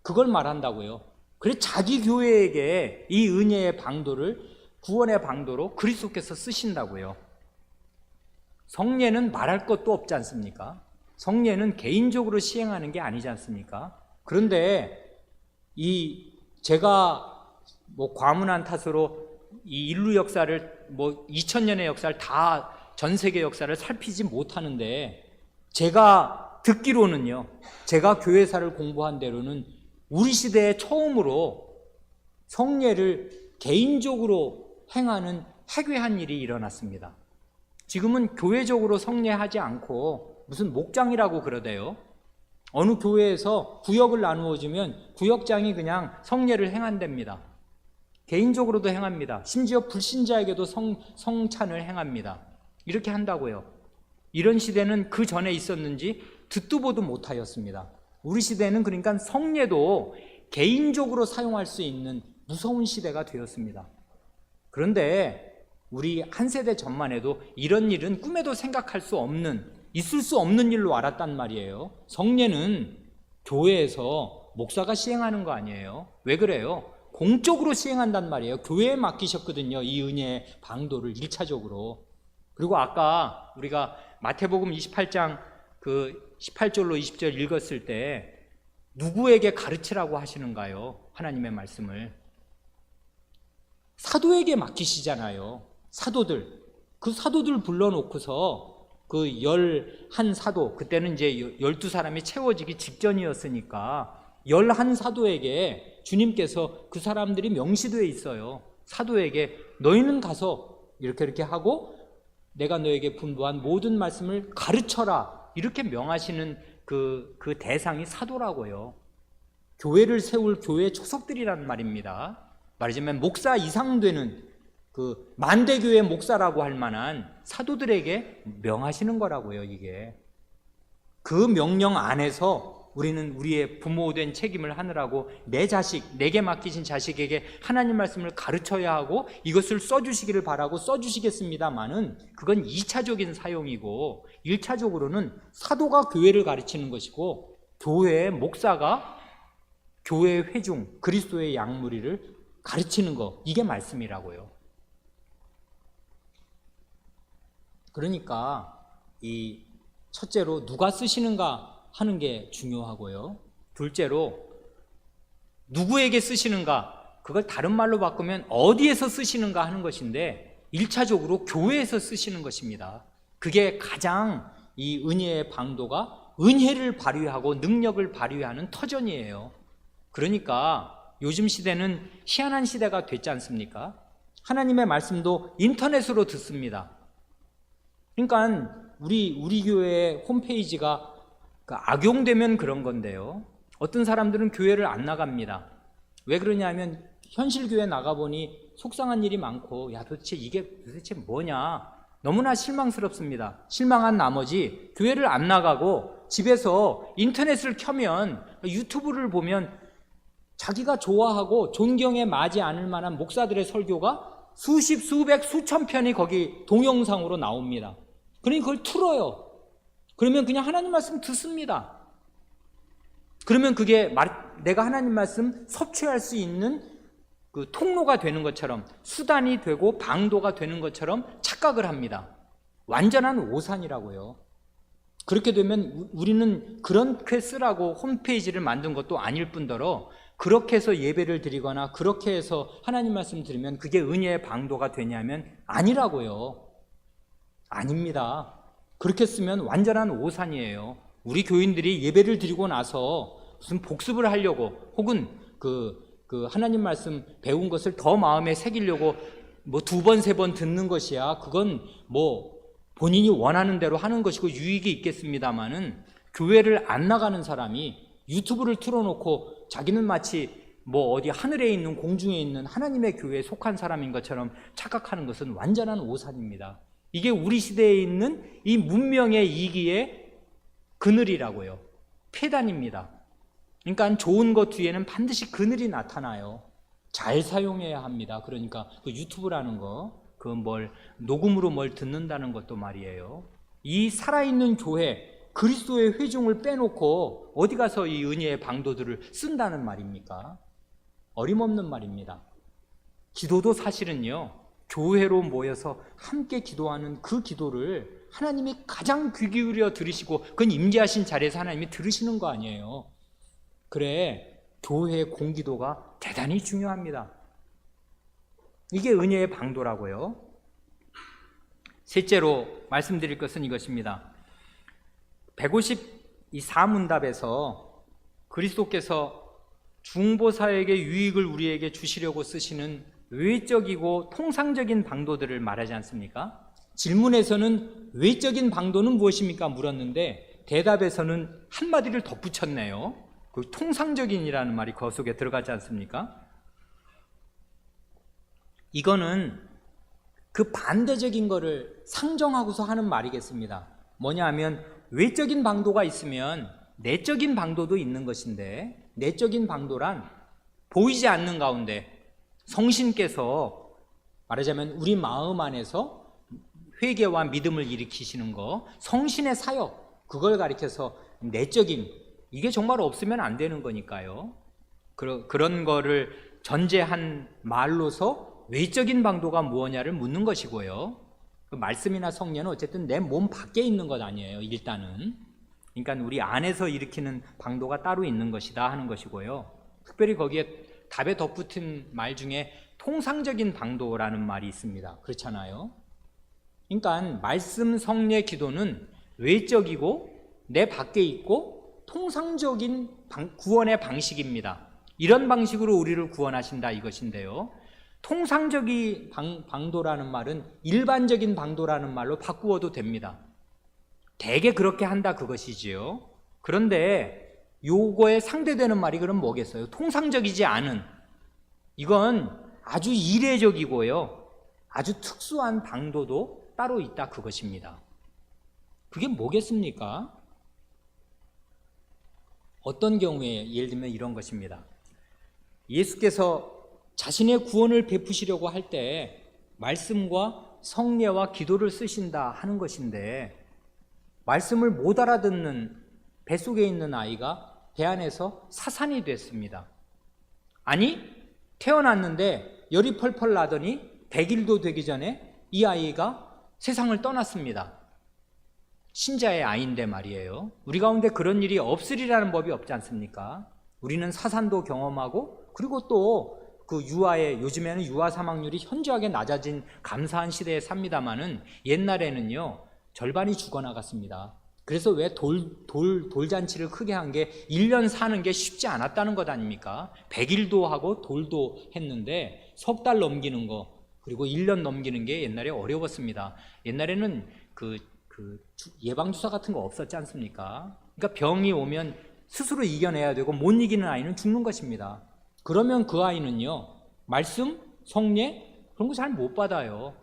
그걸 말한다고요. 그래서 자기 교회에게 이 은혜의 방도를 구원의 방도로 그리스도께서 쓰신다고요. 성례는 말할 것도 없지 않습니까? 성례는 개인적으로 시행하는 게 아니지 않습니까? 그런데 제가 과문한 탓으로 이 인류 역사를 2000년의 역사를 다 전 세계 역사를 살피지 못하는데 제가 듣기로는요, 제가 교회사를 공부한 대로는 우리 시대에 처음으로 성례를 개인적으로 행하는 해괴한 일이 일어났습니다. 지금은 교회적으로 성례하지 않고 무슨 목장이라고 그러대요. 어느 교회에서 구역을 나누어주면 구역장이 그냥 성례를 행한답니다. 개인적으로도 행합니다. 심지어 불신자에게도 성찬을 행합니다. 이렇게 한다고요. 이런 시대는 그 전에 있었는지 듣도 보도 못하였습니다. 우리 시대는 그러니까 성례도 개인적으로 사용할 수 있는 무서운 시대가 되었습니다. 그런데 우리 한 세대 전만 해도 이런 일은 꿈에도 생각할 수 없는, 있을 수 없는 일로 알았단 말이에요. 성례는 교회에서 목사가 시행하는 거 아니에요. 왜 그래요? 공적으로 시행한단 말이에요. 교회에 맡기셨거든요. 이 은혜의 방도를 1차적으로. 그리고 아까 우리가 마태복음 28장 그 18절로 20절 읽었을 때 누구에게 가르치라고 하시는가요? 하나님의 말씀을. 사도에게 맡기시잖아요. 사도들. 그 사도들 불러놓고서 그 11사도, 그때는 이제 12사람이 채워지기 직전이었으니까 11사도에게 주님께서 그 사람들이 명시되어 있어요. 사도에게 너희는 가서 이렇게 하고 내가 너에게 분부한 모든 말씀을 가르쳐라, 이렇게 명하시는 그 대상이 사도라고요. 교회를 세울 교회 초석들이란 말입니다. 말하자면 목사 이상 되는 그 만대교회 목사라고 할 만한 사도들에게 명하시는 거라고요. 이게 그 명령 안에서 우리는 우리의 부모된 책임을 하느라고 내 자식, 내게 맡기신 자식에게 하나님 말씀을 가르쳐야 하고 이것을 써주시기를 바라고 써주시겠습니다마는 그건 2차적인 사용이고 1차적으로는 사도가 교회를 가르치는 것이고 교회의 목사가 교회의 회중, 그리스도의 양무리를 가르치는 거, 이게 말씀이라고요. 그러니까 이 첫째로 누가 쓰시는가 하는 게 중요하고요. 둘째로 누구에게 쓰시는가, 그걸 다른 말로 바꾸면 어디에서 쓰시는가 하는 것인데 1차적으로 교회에서 쓰시는 것입니다. 그게 가장 이 은혜의 방도가 은혜를 발휘하고 능력을 발휘하는 터전이에요. 그러니까 요즘 시대는 희한한 시대가 됐지 않습니까? 하나님의 말씀도 인터넷으로 듣습니다. 그러니까 우리 교회의 홈페이지가 악용되면 그런 건데요. 어떤 사람들은 교회를 안 나갑니다. 왜 그러냐면 현실교회 나가보니 속상한 일이 많고, 야 도대체 이게 도대체 뭐냐, 너무나 실망스럽습니다. 실망한 나머지 교회를 안 나가고 집에서 인터넷을 켜면, 유튜브를 보면 자기가 좋아하고 존경에 맞지 않을 만한 목사들의 설교가 수십, 수백, 수천 편이 거기 동영상으로 나옵니다. 그러니 그걸 틀어요. 그러면 그냥 하나님 말씀 듣습니다. 그러면 그게 내가 하나님 말씀 섭취할 수 있는 그 통로가 되는 것처럼, 수단이 되고 방도가 되는 것처럼 착각을 합니다. 완전한 오산이라고요. 그렇게 되면 우리는 그렇게 쓰라고 홈페이지를 만든 것도 아닐 뿐더러 그렇게 해서 예배를 드리거나 그렇게 해서 하나님 말씀 들으면 그게 은혜의 방도가 되냐면 아니라고요. 아닙니다. 그렇게 쓰면 완전한 오산이에요. 우리 교인들이 예배를 드리고 나서 무슨 복습을 하려고 혹은 그 하나님 말씀 배운 것을 더 마음에 새기려고 뭐 2번, 3번 듣는 것이야. 그건 뭐 본인이 원하는 대로 하는 것이고 유익이 있겠습니다마는 교회를 안 나가는 사람이 유튜브를 틀어놓고 자기는 마치 뭐 어디 하늘에 있는 공중에 있는 하나님의 교회에 속한 사람인 것처럼 착각하는 것은 완전한 오산입니다. 이게 우리 시대에 있는 이 문명의 이기의 그늘이라고요. 폐단입니다. 그러니까 좋은 것 뒤에는 반드시 그늘이 나타나요. 잘 사용해야 합니다. 그러니까 그 유튜브라는 거, 그 녹음으로 뭘 듣는다는 것도 말이에요. 이 살아있는 교회, 그리스도의 회중을 빼놓고 어디 가서 이 은혜의 방도들을 쓴다는 말입니까? 어림없는 말입니다. 기도도 사실은요, 교회로 모여서 함께 기도하는 그 기도를 하나님이 가장 귀 기울여 들으시고 그건 임재하신 자리에서 하나님이 들으시는 거 아니에요. 그래, 교회의 공기도가 대단히 중요합니다. 이게 은혜의 방도라고요. 셋째로 말씀드릴 것은 이것입니다. 154문답에서 그리스도께서 중보사역의 유익을 우리에게 주시려고 쓰시는 외적이고 통상적인 방도들을 말하지 않습니까? 질문에서는 외적인 방도는 무엇입니까? 물었는데 대답에서는 한마디를 덧붙였네요. 그 통상적인이라는 말이 그 속에 들어가지 않습니까? 이거는 그 반대적인 거를 상정하고서 하는 말이겠습니다. 뭐냐 하면 외적인 방도가 있으면 내적인 방도도 있는 것인데, 내적인 방도란 보이지 않는 가운데 성신께서 말하자면 우리 마음 안에서 회개와 믿음을 일으키시는 거, 성신의 사역, 그걸 가리켜서 내적인, 이게 정말 없으면 안 되는 거니까요. 그런 거를 전제한 말로서 외적인 방도가 무엇냐를 묻는 것이고요. 그 말씀이나 성례는 어쨌든 내 몸 밖에 있는 것 아니에요, 일단은. 그러니까 우리 안에서 일으키는 방도가 따로 있는 것이다 하는 것이고요. 특별히 거기에 답에 덧붙인 말 중에 통상적인 방도라는 말이 있습니다. 그렇잖아요. 그러니까 말씀, 성례, 기도는 외적이고 내 밖에 있고 통상적인 구원의 방식입니다. 이런 방식으로 우리를 구원하신다 이것인데요. 통상적인 방도라는 말은 일반적인 방도라는 말로 바꾸어도 됩니다. 대개 그렇게 한다 그것이지요. 그런데 요거에 상대되는 말이 그럼 뭐겠어요? 통상적이지 않은, 이건 아주 이례적이고요, 아주 특수한 방도도 따로 있다 그것입니다. 그게 뭐겠습니까? 어떤 경우에 예를 들면 이런 것입니다. 예수께서 자신의 구원을 베푸시려고 할 때 말씀과 성례와 기도를 쓰신다 하는 것인데, 말씀을 못 알아듣는 뱃속에 있는 아이가 배 안에서 사산이 됐습니다. 아니, 태어났는데 열이 펄펄 나더니 100일도 되기 전에 이 아이가 세상을 떠났습니다. 신자의 아이인데 말이에요. 우리 가운데 그런 일이 없으리라는 법이 없지 않습니까? 우리는 사산도 경험하고, 그리고 또 그 유아의, 요즘에는 유아 사망률이 현저하게 낮아진 감사한 시대에 삽니다마는 옛날에는요 절반이 죽어나갔습니다. 그래서 왜 돌잔치를 크게 한 게 1년 사는 게 쉽지 않았다는 것 아닙니까? 100일도 하고 돌도 했는데 석 달 넘기는 거, 그리고 1년 넘기는 게 옛날에 어려웠습니다. 옛날에는 예방주사 같은 거 없었지 않습니까? 그러니까 병이 오면 스스로 이겨내야 되고 못 이기는 아이는 죽는 것입니다. 그러면 그 아이는요 말씀, 성례 그런 거 잘 못 받아요.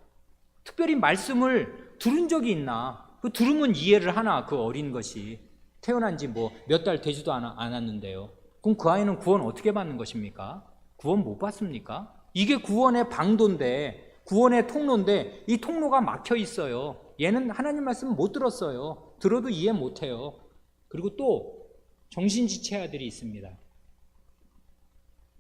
특별히 말씀을 들은 적이 있나? 그 들으면 이해를 하나, 그 어린 것이 태어난 지 뭐 몇 달 되지도 않았는데요. 그럼 그 아이는 구원 어떻게 받는 것입니까? 구원 못 받습니까? 이게 구원의 방도인데, 구원의 통로인데 이 통로가 막혀 있어요. 얘는 하나님 말씀 못 들었어요. 들어도 이해 못 해요. 그리고 또 정신지체아들이 있습니다.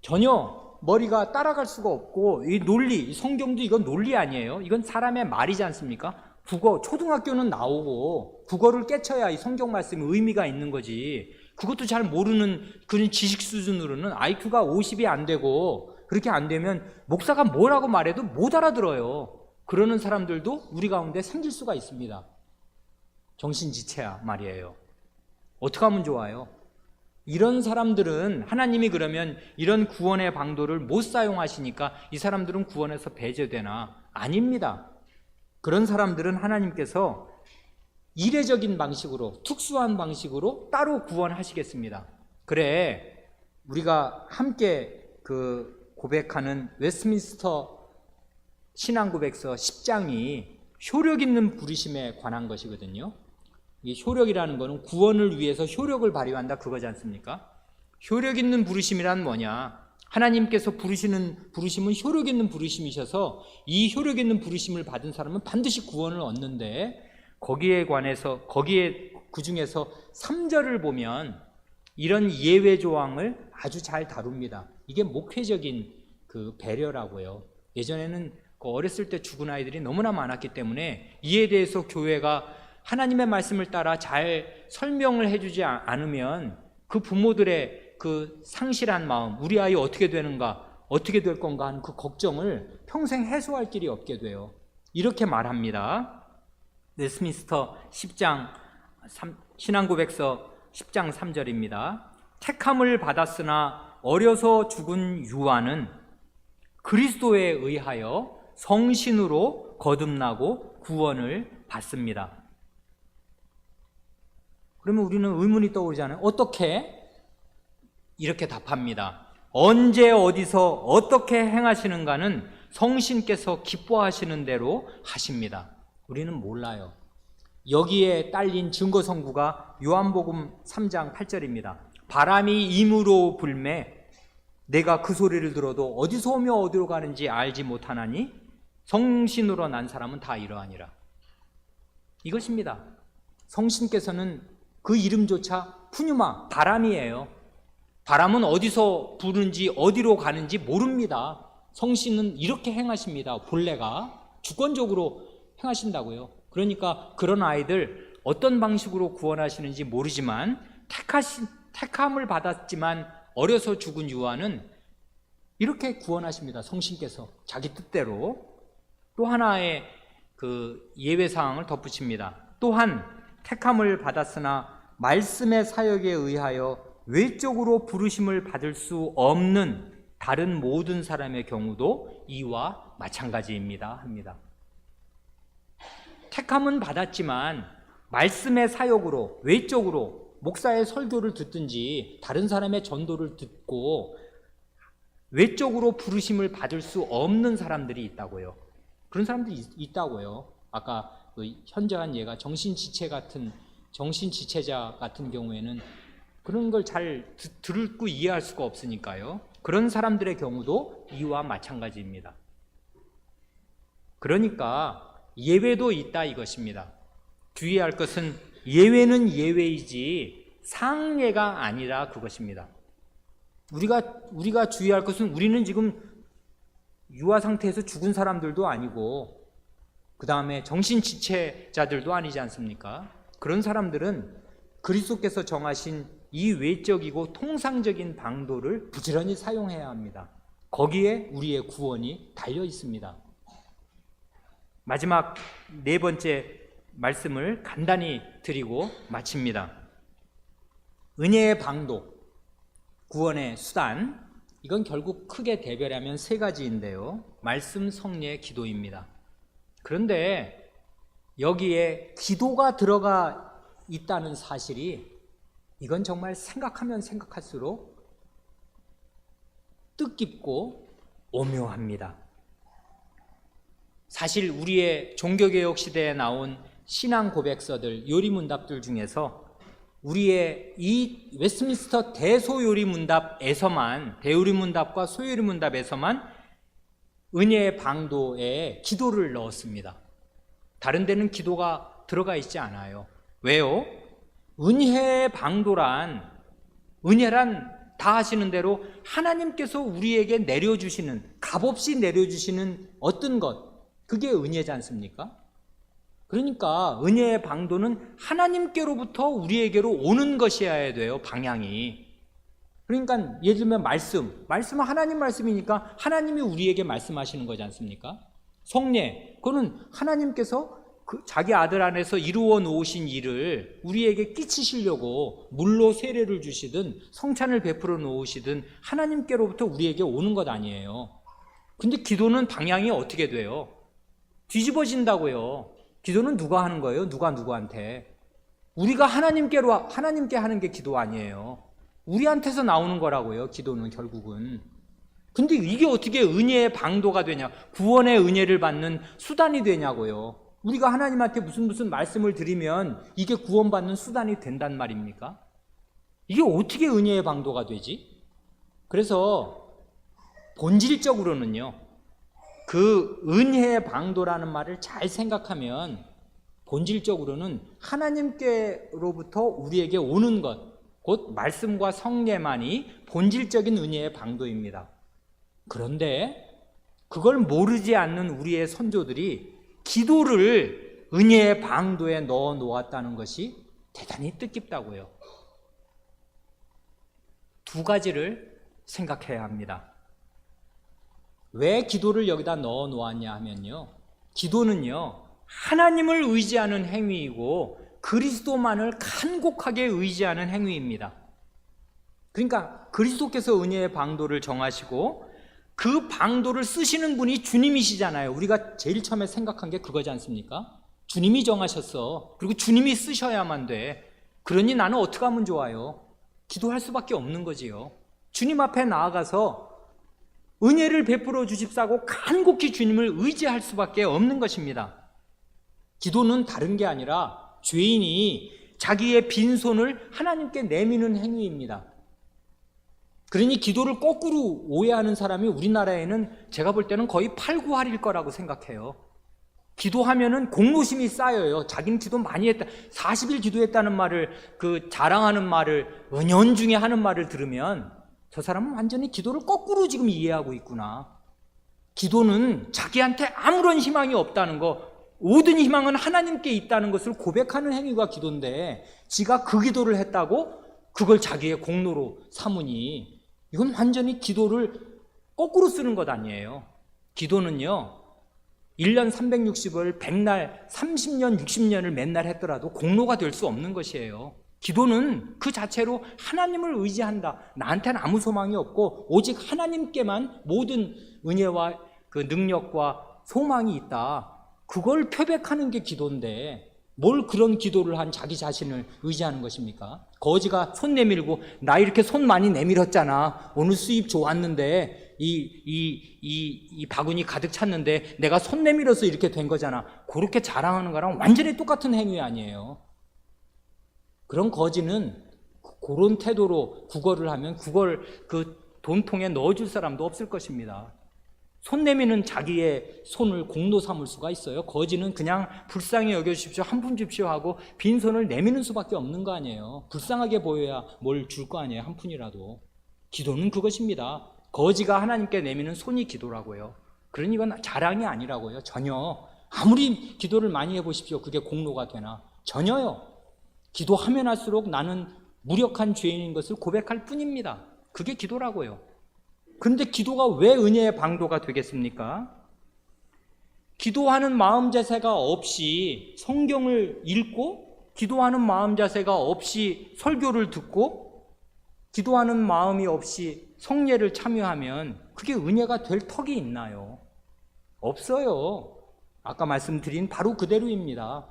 전혀 머리가 따라갈 수가 없고, 이 논리, 이 성경도 이건 논리 아니에요. 이건 사람의 말이지 않습니까? 국어, 초등학교는 나오고 국어를 깨쳐야 이 성경 말씀이 의미가 있는 거지. 그것도 잘 모르는 그런 지식 수준으로는 IQ가 50이 안 되고, 그렇게 안 되면 목사가 뭐라고 말해도 못 알아들어요. 그러는 사람들도 우리 가운데 생길 수가 있습니다. 정신지체야 말이에요. 어떻게 하면 좋아요? 이런 사람들은 하나님이 그러면 이런 구원의 방도를 못 사용하시니까 이 사람들은 구원에서 배제되나? 아닙니다. 그런 사람들은 하나님께서 이례적인 방식으로, 특수한 방식으로 따로 구원하시겠습니다. 그래, 우리가 함께 고백하는 웨스트민스터 신앙고백서 10장이 효력 있는 부르심에 관한 것이거든요. 이 효력이라는 것은 구원을 위해서 효력을 발휘한다 그거지 않습니까? 효력 있는 부르심이란 뭐냐? 하나님께서 부르시는 부르심은 효력 있는 부르심이셔서 이 효력 있는 부르심을 받은 사람은 반드시 구원을 얻는데, 거기에 그 중에서 3절을 보면 이런 예외 조항을 아주 잘 다룹니다. 이게 목회적인 그 배려라고요. 예전에는 어렸을 때 죽은 아이들이 너무나 많았기 때문에 이에 대해서 교회가 하나님의 말씀을 따라 잘 설명을 해주지 않으면 그 부모들의 그 상실한 마음, 우리 아이 어떻게 되는가, 어떻게 될 건가 하는 그 걱정을 평생 해소할 길이 없게 돼요. 이렇게 말합니다. 웨스트민스터 10장 신앙고백서 10장 3절입니다. 택함을 받았으나 어려서 죽은 유아는 그리스도에 의하여 성신으로 거듭나고 구원을 받습니다. 그러면 우리는 의문이 떠오르잖아요. 어떻게? 이렇게 답합니다. 언제 어디서 어떻게 행하시는가는 성신께서 기뻐하시는 대로 하십니다. 우리는 몰라요. 여기에 딸린 증거성구가 요한복음 3장 8절입니다. 바람이 임으로 불매 내가 그 소리를 들어도 어디서 오며 어디로 가는지 알지 못하나니 성신으로 난 사람은 다 이러하니라. 이것입니다. 성신께서는 그 이름조차 푸뉴마, 바람이에요. 바람은 어디서 부는지 어디로 가는지 모릅니다. 성신은 이렇게 행하십니다. 본래가 주권적으로 행하신다고요. 그러니까 그런 아이들 어떤 방식으로 구원하시는지 모르지만 택함을 받았지만 어려서 죽은 유아는 이렇게 구원하십니다. 성신께서 자기 뜻대로. 또 하나의 그 예외 사항을 덧붙입니다. 또한 택함을 받았으나 말씀의 사역에 의하여 외적으로 부르심을 받을 수 없는 다른 모든 사람의 경우도 이와 마찬가지입니다. 합니다. 택함은 받았지만 말씀의 사역으로 외적으로 목사의 설교를 듣든지 다른 사람의 전도를 듣고 외적으로 부르심을 받을 수 없는 사람들이 있다고요. 그런 사람들이 있다고요. 아까 그 현저한 예가 정신지체자 같은 경우에는 그런 걸 잘 듣고 이해할 수가 없으니까요. 그런 사람들의 경우도 이와 마찬가지입니다. 그러니까 예외도 있다 이것입니다. 주의할 것은 예외는 예외이지 상예가 아니라 그것입니다. 우리가 주의할 것은 우리는 지금 유아 상태에서 죽은 사람들도 아니고 그 다음에 정신지체자들도 아니지 않습니까? 그런 사람들은 그리스도께서 정하신 이 외적이고 통상적인 방도를 부지런히 사용해야 합니다. 거기에 우리의 구원이 달려 있습니다. 마지막 네 번째 말씀을 간단히 드리고 마칩니다. 은혜의 방도, 구원의 수단, 이건 결국 크게 대별하면 세 가지인데요. 말씀, 성례, 기도입니다. 그런데 여기에 기도가 들어가 있다는 사실이 이건 정말 생각하면 생각할수록 뜻깊고 오묘합니다. 사실 우리의 종교개혁 시대에 나온 신앙 고백서들, 요리문답들 중에서 우리의 이 웨스트민스터 대소요리문답에서만, 대요리문답과 소요리문답에서만 은혜의 방도에 기도를 넣었습니다. 다른 데는 기도가 들어가 있지 않아요. 왜요? 은혜의 방도란, 은혜란 다 아시는 대로 하나님께서 우리에게 내려주시는, 값없이 내려주시는 어떤 것, 그게 은혜지 않습니까? 그러니까 은혜의 방도는 하나님께로부터 우리에게로 오는 것이어야 돼요. 방향이. 그러니까 예를 들면 말씀은 하나님 말씀이니까 하나님이 우리에게 말씀하시는 거지 않습니까? 성례, 그거는 하나님께서 자기 아들 안에서 이루어 놓으신 일을 우리에게 끼치시려고 물로 세례를 주시든 성찬을 베풀어 놓으시든 하나님께로부터 우리에게 오는 것 아니에요. 근데 기도는 방향이 어떻게 돼요? 뒤집어진다고요. 기도는 누가 하는 거예요? 누가 누구한테? 우리가 하나님께 하는 게 기도 아니에요. 우리한테서 나오는 거라고요. 기도는 결국은. 근데 이게 어떻게 은혜의 방도가 되냐? 구원의 은혜를 받는 수단이 되냐고요. 우리가 하나님한테 무슨 말씀을 드리면 이게 구원받는 수단이 된단 말입니까? 이게 어떻게 은혜의 방도가 되지? 그래서 본질적으로는요, 그 은혜의 방도라는 말을 잘 생각하면 본질적으로는 하나님께로부터 우리에게 오는 것, 곧 말씀과 성례만이 본질적인 은혜의 방도입니다. 그런데 그걸 모르지 않는 우리의 선조들이 기도를 은혜의 방도에 넣어 놓았다는 것이 대단히 뜻깊다고요. 두 가지를 생각해야 합니다. 왜 기도를 여기다 넣어 놓았냐 하면요, 기도는요 하나님을 의지하는 행위이고 그리스도만을 간곡하게 의지하는 행위입니다. 그러니까 그리스도께서 은혜의 방도를 정하시고 그 방도를 쓰시는 분이 주님이시잖아요. 우리가 제일 처음에 생각한 게 그거지 않습니까? 주님이 정하셨어. 그리고 주님이 쓰셔야만 돼. 그러니 나는 어떻게 하면 좋아요? 기도할 수밖에 없는 거지요. 주님 앞에 나아가서 은혜를 베풀어 주십사고 간곡히 주님을 의지할 수밖에 없는 것입니다. 기도는 다른 게 아니라 죄인이 자기의 빈손을 하나님께 내미는 행위입니다. 그러니 기도를 거꾸로 오해하는 사람이 우리나라에는 제가 볼 때는 거의 8~9할일 거라고 생각해요. 기도하면은 공로심이 쌓여요. 자기는 기도 많이 했다. 40일 기도했다는 말을, 자랑하는 말을, 은연중에 하는 말을 들으면 저 사람은 완전히 기도를 거꾸로 지금 이해하고 있구나. 기도는 자기한테 아무런 희망이 없다는 거, 모든 희망은 하나님께 있다는 것을 고백하는 행위가 기도인데, 지가 그 기도를 했다고 그걸 자기의 공로로 삼으니 이건 완전히 기도를 거꾸로 쓰는 것 아니에요. 기도는요, 1년 360을 100날, 30년, 60년을 맨날 했더라도 공로가 될 수 없는 것이에요. 기도는 그 자체로 하나님을 의지한다. 나한테는 아무 소망이 없고 오직 하나님께만 모든 은혜와 그 능력과 소망이 있다. 그걸 표백하는 게 기도인데 뭘 그런 기도를 한 자기 자신을 의지하는 것입니까? 거지가 손 내밀고 나 이렇게 손 많이 내밀었잖아. 오늘 수입 좋았는데 이 바구니 가득 찼는데 내가 손 내밀어서 이렇게 된 거잖아. 그렇게 자랑하는 거랑 완전히 똑같은 행위 아니에요. 그런 거지는 그런 태도로 구걸을 하면 그걸 그 돈통에 넣어줄 사람도 없을 것입니다. 손 내미는 자기의 손을 공로 삼을 수가 있어요. 거지는 그냥 불쌍히 여겨주십시오, 한 푼 줍시오 하고 빈손을 내미는 수밖에 없는 거 아니에요. 불쌍하게 보여야 뭘 줄 거 아니에요, 한 푼이라도. 기도는 그것입니다. 거지가 하나님께 내미는 손이 기도라고요. 그러니 이건 자랑이 아니라고요. 전혀. 아무리 기도를 많이 해보십시오, 그게 공로가 되나? 전혀요. 기도하면 할수록 나는 무력한 죄인인 것을 고백할 뿐입니다. 그게 기도라고요. 그런데 기도가 왜 은혜의 방도가 되겠습니까? 기도하는 마음 자세가 없이 성경을 읽고, 기도하는 마음 자세가 없이 설교를 듣고, 기도하는 마음이 없이 성례를 참여하면 그게 은혜가 될 턱이 있나요? 없어요. 아까 말씀드린 바로 그대로입니다.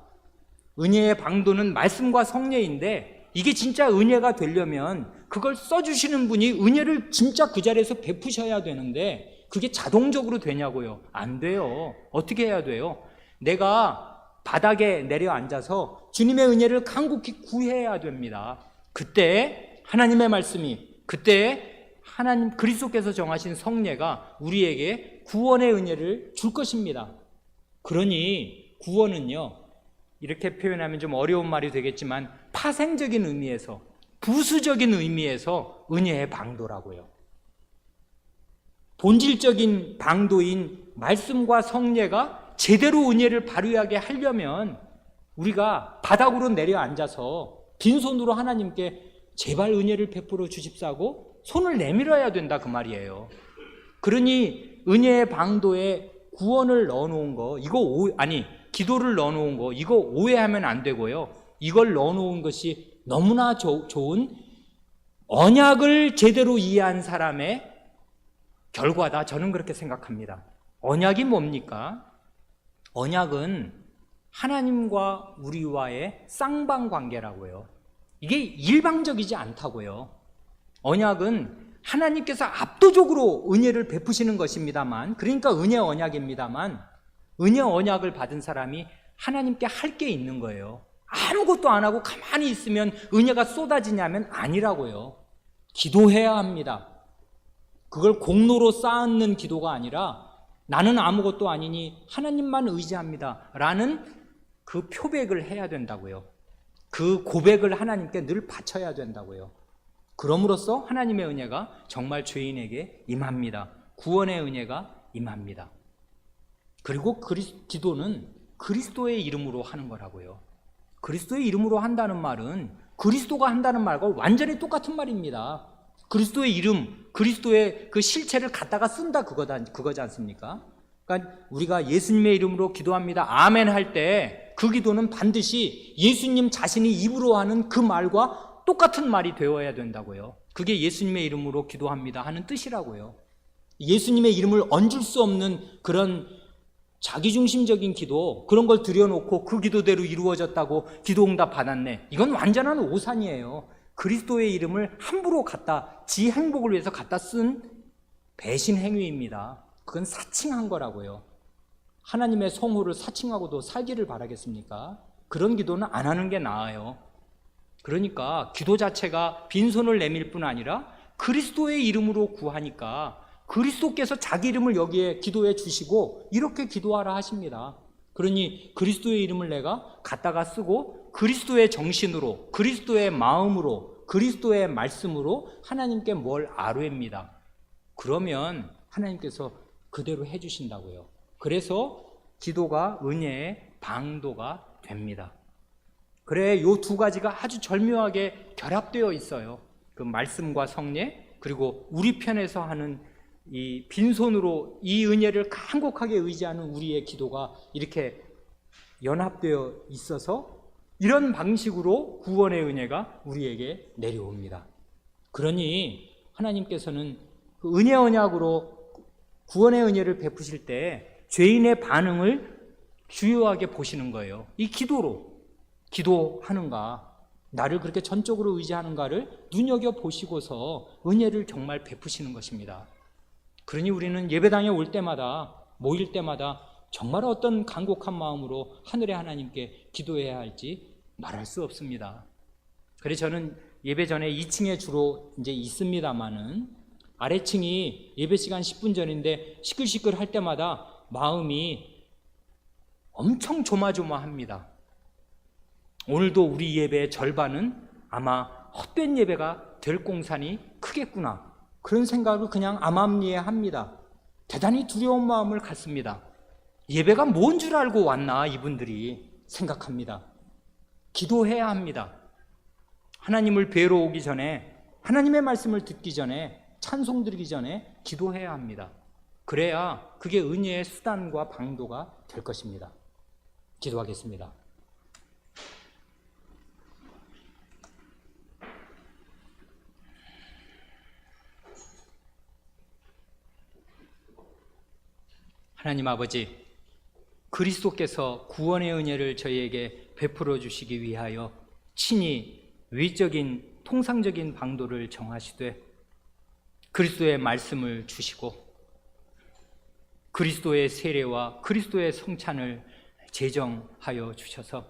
은혜의 방도는 말씀과 성례인데 이게 진짜 은혜가 되려면 그걸 써주시는 분이 은혜를 진짜 그 자리에서 베푸셔야 되는데 그게 자동적으로 되냐고요? 안 돼요. 어떻게 해야 돼요? 내가 바닥에 내려앉아서 주님의 은혜를 간곡히 구해야 됩니다. 그때 하나님의 말씀이, 그때 하나님 그리스도께서 정하신 성례가 우리에게 구원의 은혜를 줄 것입니다. 그러니 구원은요, 이렇게 표현하면 좀 어려운 말이 되겠지만 파생적인 의미에서, 부수적인 의미에서 은혜의 방도라고요. 본질적인 방도인 말씀과 성례가 제대로 은혜를 발휘하게 하려면 우리가 바닥으로 내려앉아서 빈손으로 하나님께 제발 은혜를 베풀어 주십사고 손을 내밀어야 된다, 그 말이에요. 그러니 은혜의 방도에 구원을 넣어놓은 거, 기도를 넣어놓은 거, 이거 오해하면 안 되고요. 이걸 넣어놓은 것이 너무나 좋은 언약을 제대로 이해한 사람의 결과다. 저는 그렇게 생각합니다. 언약이 뭡니까? 언약은 하나님과 우리와의 쌍방관계라고요. 이게 일방적이지 않다고요. 언약은 하나님께서 압도적으로 은혜를 베푸시는 것입니다만, 그러니까 은혜 언약입니다만, 은혜 언약을 받은 사람이 하나님께 할 게 있는 거예요. 아무것도 안 하고 가만히 있으면 은혜가 쏟아지냐면 아니라고요. 기도해야 합니다. 그걸 공로로 쌓는 기도가 아니라 나는 아무것도 아니니 하나님만 의지합니다 라는 그 표백을 해야 된다고요. 그 고백을 하나님께 늘 바쳐야 된다고요. 그럼으로써 하나님의 은혜가 정말 죄인에게 임합니다. 구원의 은혜가 임합니다. 그리고 기도는 그리스도의 이름으로 하는 거라고요. 그리스도의 이름으로 한다는 말은 그리스도가 한다는 말과 완전히 똑같은 말입니다. 그리스도의 이름, 그리스도의 그 실체를 갖다가 쓴다, 그거지 않습니까? 그러니까 우리가 예수님의 이름으로 기도합니다, 아멘 할 때 그 기도는 반드시 예수님 자신이 입으로 하는 그 말과 똑같은 말이 되어야 된다고요. 그게 예수님의 이름으로 기도합니다 하는 뜻이라고요. 예수님의 이름을 얹을 수 없는 그런 자기중심적인 기도, 그런 걸 들여놓고 그 기도대로 이루어졌다고 기도응답 받았네, 이건 완전한 오산이에요. 그리스도의 이름을 함부로 지 행복을 위해서 갖다 쓴 배신 행위입니다. 그건 사칭한 거라고요. 하나님의 성호를 사칭하고도 살기를 바라겠습니까? 그런 기도는 안 하는 게 나아요. 그러니까 기도 자체가 빈손을 내밀 뿐 아니라 그리스도의 이름으로 구하니까 그리스도께서 자기 이름을 여기에 기도해 주시고 이렇게 기도하라 하십니다. 그러니 그리스도의 이름을 내가 갖다가 쓰고 그리스도의 정신으로, 그리스도의 마음으로, 그리스도의 말씀으로 하나님께 뭘 아뢰입니다. 그러면 하나님께서 그대로 해주신다고요. 그래서 기도가 은혜의 방도가 됩니다. 그래, 이 두 가지가 아주 절묘하게 결합되어 있어요. 그 말씀과 성례, 그리고 우리 편에서 하는 이 빈손으로 이 은혜를 간곡하게 의지하는 우리의 기도가 이렇게 연합되어 있어서 이런 방식으로 구원의 은혜가 우리에게 내려옵니다. 그러니 하나님께서는 그 은혜 언약으로 구원의 은혜를 베푸실 때 죄인의 반응을 주요하게 보시는 거예요. 이 기도로 기도하는가, 나를 그렇게 전적으로 의지하는가를 눈여겨보시고서 은혜를 정말 베푸시는 것입니다. 그러니 우리는 예배당에 올 때마다, 모일 때마다 정말 어떤 간곡한 마음으로 하늘의 하나님께 기도해야 할지 말할 수 없습니다. 그래서 저는 예배 전에 2층에 주로 이제 있습니다만은 아래층이 예배 시간 10분 전인데 시끌시끌 할 때마다 마음이 엄청 조마조마합니다. 오늘도 우리 예배의 절반은 아마 헛된 예배가 될 공산이 크겠구나, 그런 생각을 그냥 암암리에합니다. 대단히 두려운 마음을 갖습니다. 예배가 뭔 줄 알고 왔나 이분들이 생각합니다. 기도해야 합니다. 하나님을 뵈러 오기 전에, 하나님의 말씀을 듣기 전에, 찬송 드리기 전에 기도해야 합니다. 그래야 그게 은혜의 수단과 방도가 될 것입니다. 기도하겠습니다. 하나님 아버지, 그리스도께서 구원의 은혜를 저희에게 베풀어 주시기 위하여 친히 외적인 통상적인 방도를 정하시되 그리스도의 말씀을 주시고 그리스도의 세례와 그리스도의 성찬을 제정하여 주셔서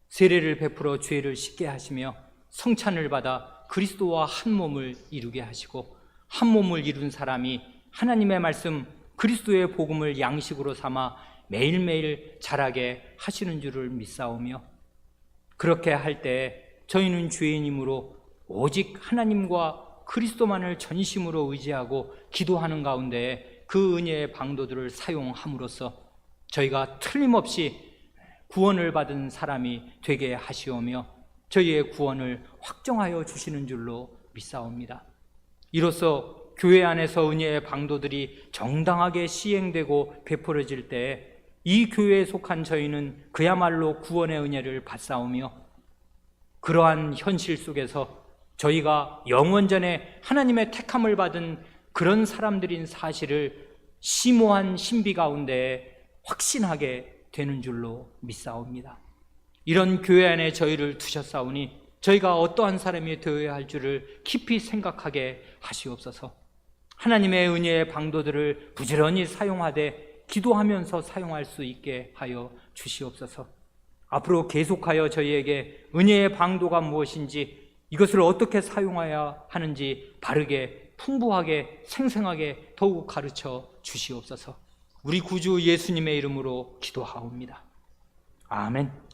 세례를 베풀어 죄를 씻게 하시며 성찬을 받아 그리스도와 한 몸을 이루게 하시고 한 몸을 이룬 사람이 하나님의 말씀 그리스도의 복음을 양식으로 삼아 매일매일 자라게 하시는 줄을 믿사오며 그렇게 할 때 저희는 죄인이므로 오직 하나님과 그리스도만을 전심으로 의지하고 기도하는 가운데 그 은혜의 방도들을 사용함으로써 저희가 틀림없이 구원을 받은 사람이 되게 하시오며 저희의 구원을 확정하여 주시는 줄로 믿사옵니다. 이로써 교회 안에서 은혜의 방도들이 정당하게 시행되고 베풀어질 때 이 교회에 속한 저희는 그야말로 구원의 은혜를 받사오며 그러한 현실 속에서 저희가 영원전에 하나님의 택함을 받은 그런 사람들인 사실을 심오한 신비 가운데 확신하게 되는 줄로 믿사옵니다. 이런 교회 안에 저희를 두셨사오니 저희가 어떠한 사람이 되어야 할 줄을 깊이 생각하게 하시옵소서. 하나님의 은혜의 방도들을 부지런히 사용하되 기도하면서 사용할 수 있게 하여 주시옵소서. 앞으로 계속하여 저희에게 은혜의 방도가 무엇인지, 이것을 어떻게 사용해야 하는지 바르게 풍부하게 생생하게 더욱 가르쳐 주시옵소서. 우리 구주 예수님의 이름으로 기도하옵니다. 아멘.